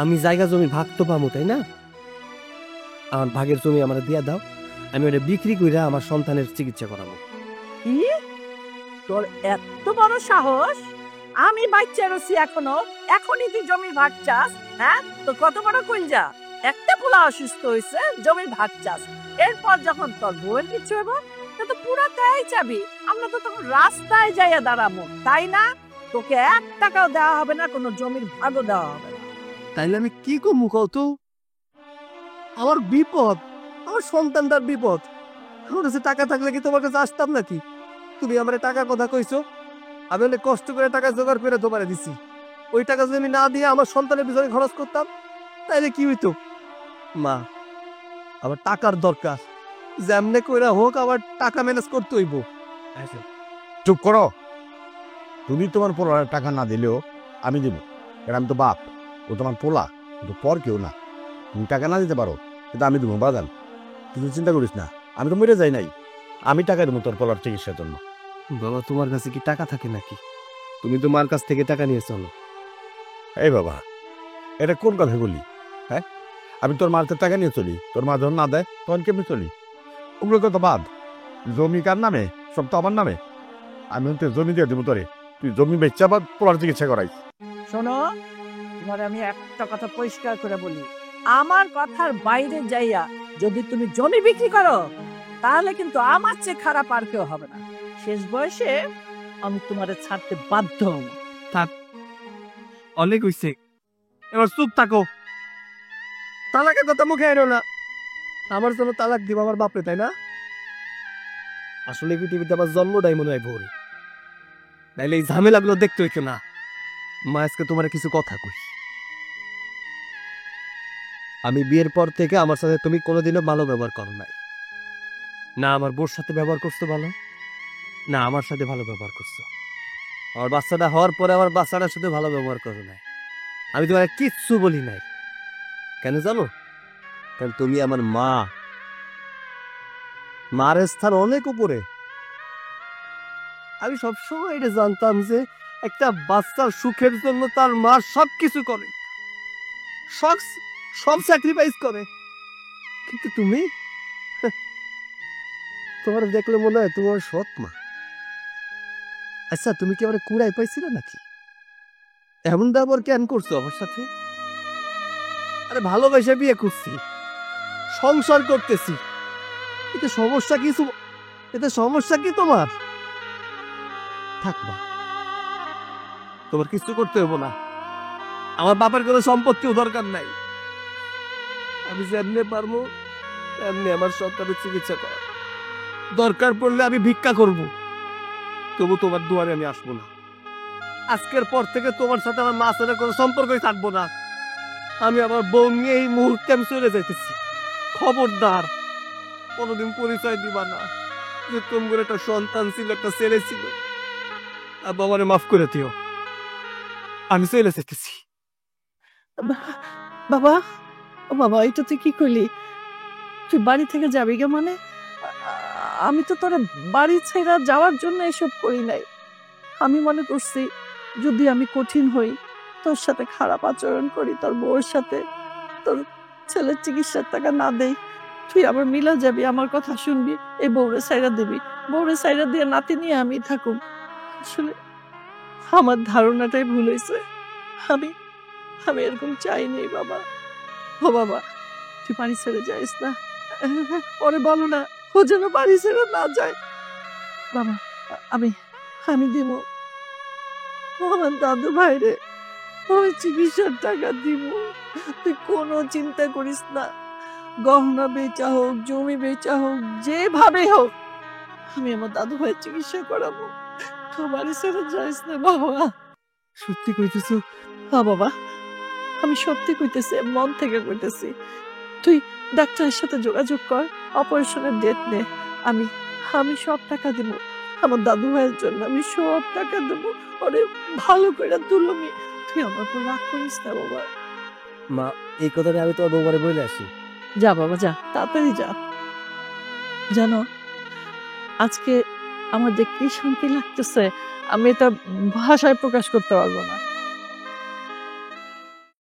B: আমি জায়গা জমি ভাগ তো পাবো, তাই না? আমার ভাগের জমি আমার দিয়া দাও, আমি ওটা বিক্রি করে আমার সন্তানের চিকিৎসা করাবো।
D: কি? তোর এত বড় সাহস? আমি বাচ্চা রয়েছি এখনো, এখনই তুই জমির ভাগ চাস? হ্যাঁ, তোর কত বড় কইলজা? একটা পোলা অসুস্থ হয়েছে, জমির ভাগ চাস। এরপর যখন তোর বউয়ের কিছু হবো, তা তো পুরাটাই চাবি। আমরা তো তখন রাস্তায় যাইয়া দাঁড়াবো, তাই না? তোকে 1 টাকাও দেওয়া হবে না, কোনো জমির ভাগও দেওয়া হবে না।
B: তাইলে আমি কি করবো কও তো? আমার বিপদ, আমার সন্তানটার বিপদ। আমার কাছে টাকা থাকলে কি তোমার কাছে আসতাম নাকি? তুমি আমার টাকার কথা কইছো, আমি অনেক কষ্ট করে টাকা জোগাড় করে তোমারে দিছি। ওই টাকা যদি আমি না দিয়ে আমার সন্তানের পিছনে খরচ করতাম তাইলে কি হইতো? মা, আমার টাকার দরকার, যেমনে কইরা হোক আমার টাকা ম্যানেজ করতে হইব।
F: চুপ করো। তুমি তোমার পোলার টাকা না দিলেও আমি দেবো, কারণ আমি তো বাপ, ও তোমার পোলা, কিন্তু পর কেউ না। তুমি টাকা না দিতে পারো, কিন্তু আমি দেবো বাদান। কিছু চিন্তা করিস না, আমি তো মরে যাই নাই, আমি টাকা দেবো তোর পোলার চিকিৎসার জন্য।
B: বাবা, তোমার কাছে কি টাকা থাকে নাকি? তুমি তো মার কাছ থেকে টাকা নিয়ে চলো।
F: এই বাবা, এটা কোন কথা বলি? হ্যাঁ, আমি তোর মার টাকা নিয়ে চলি, তোর মা যখন না দেয় তখন কেমনি চলি? ওগুলো কথা বাদ। জমি কার নামে? সব তো আমার নামে। আমি তো জমি দিয়ে দেবো তোরে, তুই জমি বেচা বা পোলার চিকিৎসা করাই।
D: শোনো, তোমার আমি একটা কথা পরিষ্কার করে বলি, আমার কথার বাইরে যাইয়া যদি তুমি জমি বিক্রি করো তাহলে কিন্তু আমার চেয়ে খারাপ আর কেউ হবে না। শেষ বয়সে আমি তোমারে ছাড়তে বাধ্য হব।
B: অনেক হইছে, এবার চুপ থাকো। তালাকের কথা মুখে এনো না। আমার জন্য তালাক দিব আমার বাপরে, তাই না? আসলে পৃথিবীতে আমার জন্মটাই মনে হয় ভুল, নাইলে এই ঝামেলাগুলো দেখতে হইতো না। মা, আজকে তোমার কিছু কথা কই। আমি বিয়ের পর থেকে আমার সাথে তুমি কোনোদিনও ভালো ব্যবহার করো নাই। না আমার বোর সাথে ব্যবহার করছো ভালো, না আমার সাথে ভালো ব্যবহার করছো। আমার বাচ্চাটা হওয়ার পরে আমার বাচ্চাটার সাথে ভালো ব্যবহার করো নাই। আমি তোমার কিচ্ছু বলি নাই। কেন জানো? কারণ তুমি আমার মা। মার স্থান অনেক উপরে। আমি সবসময় এটা জানতাম যে একটা বাচ্চার সুখের জন্য তার মা সবকিছু করে, সব স্যাক্রিফাইস করে। কিন্তু তুমি, তোমার দেখলে মনে হয় তোমার সৎ মা। আচ্ছা, তুমি কি আমার কুড়াই পাইছিল নাকি? এমন ব্যবহার কেন করছো আমার সাথে? আরে ভালোবাসা বিয়ে করছি, সংসার করতেছি, এতে সমস্যা কিছু, এতে সমস্যা কি তোমার? থাকবা, তোমার কিছু করতে হবো না। আমার বাবার কোনো সম্পত্তিও দরকার নাই। আমি যেমনি পারবো এমনি আমার সন্তানের চিকিৎসা করা। দরকার পড়লে আমি ভিক্ষা করব, তবু তোমার দুয়ারে আমি আসবো না। আজকের পর থেকে তোমার সাথে আমার মা ছেলের কোনো সম্পর্কই থাকবো না। আমি আমার বউ নিয়ে এই মুহূর্তে আমি চলে যাইতেছি। খবরদার কোনোদিন পরিচয় দিবা না যে তোমার একটা সন্তান ছিল, একটা ছেলে ছিল। আব্বা, আমারে মাফ করে দিও, আমি চলে যেতেছি।
D: বাবা, ও বাবা, এটা তুই কি করলি? তুই বাড়ি থেকে যাবি গে মানে? আমি তো তোর বাড়ি ছেড়ে যাওয়ার জন্য এসব করি নাই। আমি মনে করছি যদি আমি কঠিন হই, তোর সাথে খারাপ আচরণ করি, তোর বউর সাথে, তোর ছেলের চিকিৎসার টাকা না দেই, তুই আবার মিলা যাবি, আমার কথা শুনবি, এই বউরে সাইরা দিবি, বউরে সাইরা দিয়ে নাতি নিয়ে আমি থাকুম। আসলে আমার ধারণাটাই ভুল হয়েছে। আমি এরকম চাইনি বাবা। ও বাবা, তুই বাড়ি ছেড়ে যাইস না, ওরে বলো না ও যেন বাড়ি ছেড়ে না যায়। বাবা, আমি দিব আমার দাদু ভাইরে, আমি চিকিৎসার টাকা দিব। তুই কোনো চিন্তা করিস না। গহনা বেচা হোক, জমি বেচা হোক, যেভাবে হোক আমি আমার দাদু ভাইয়ের চিকিৎসা করাবো। তুই বাড়ি ছেড়ে যাইস না বাবা।
B: সত্যি কইতেছো?
D: হ্যাঁ বাবা, আমি সত্যি কইতেছি, মন থেকে কইতেছি। তুই ডাক্তারের সাথে যোগাযোগ কর, অপারেশনের ডেট নে। আমি সব টাকা দিব আমার দাদু ভাইয়ের জন্য, আমি সব টাকা দেবো। ওরে ভালো করে তুলমি, তুই আমার উপর রাগ করিস না বাবা।
B: মা, এই কথাটা আমি তোমার বউবারে বলে আসি।
D: যা বাবা, যা, তাড়াতাড়ি যা। জানো, আজকে আমার যে কি শান্তি লাগতেছে, আমি এটা ভাষায় প্রকাশ করতে পারবো না।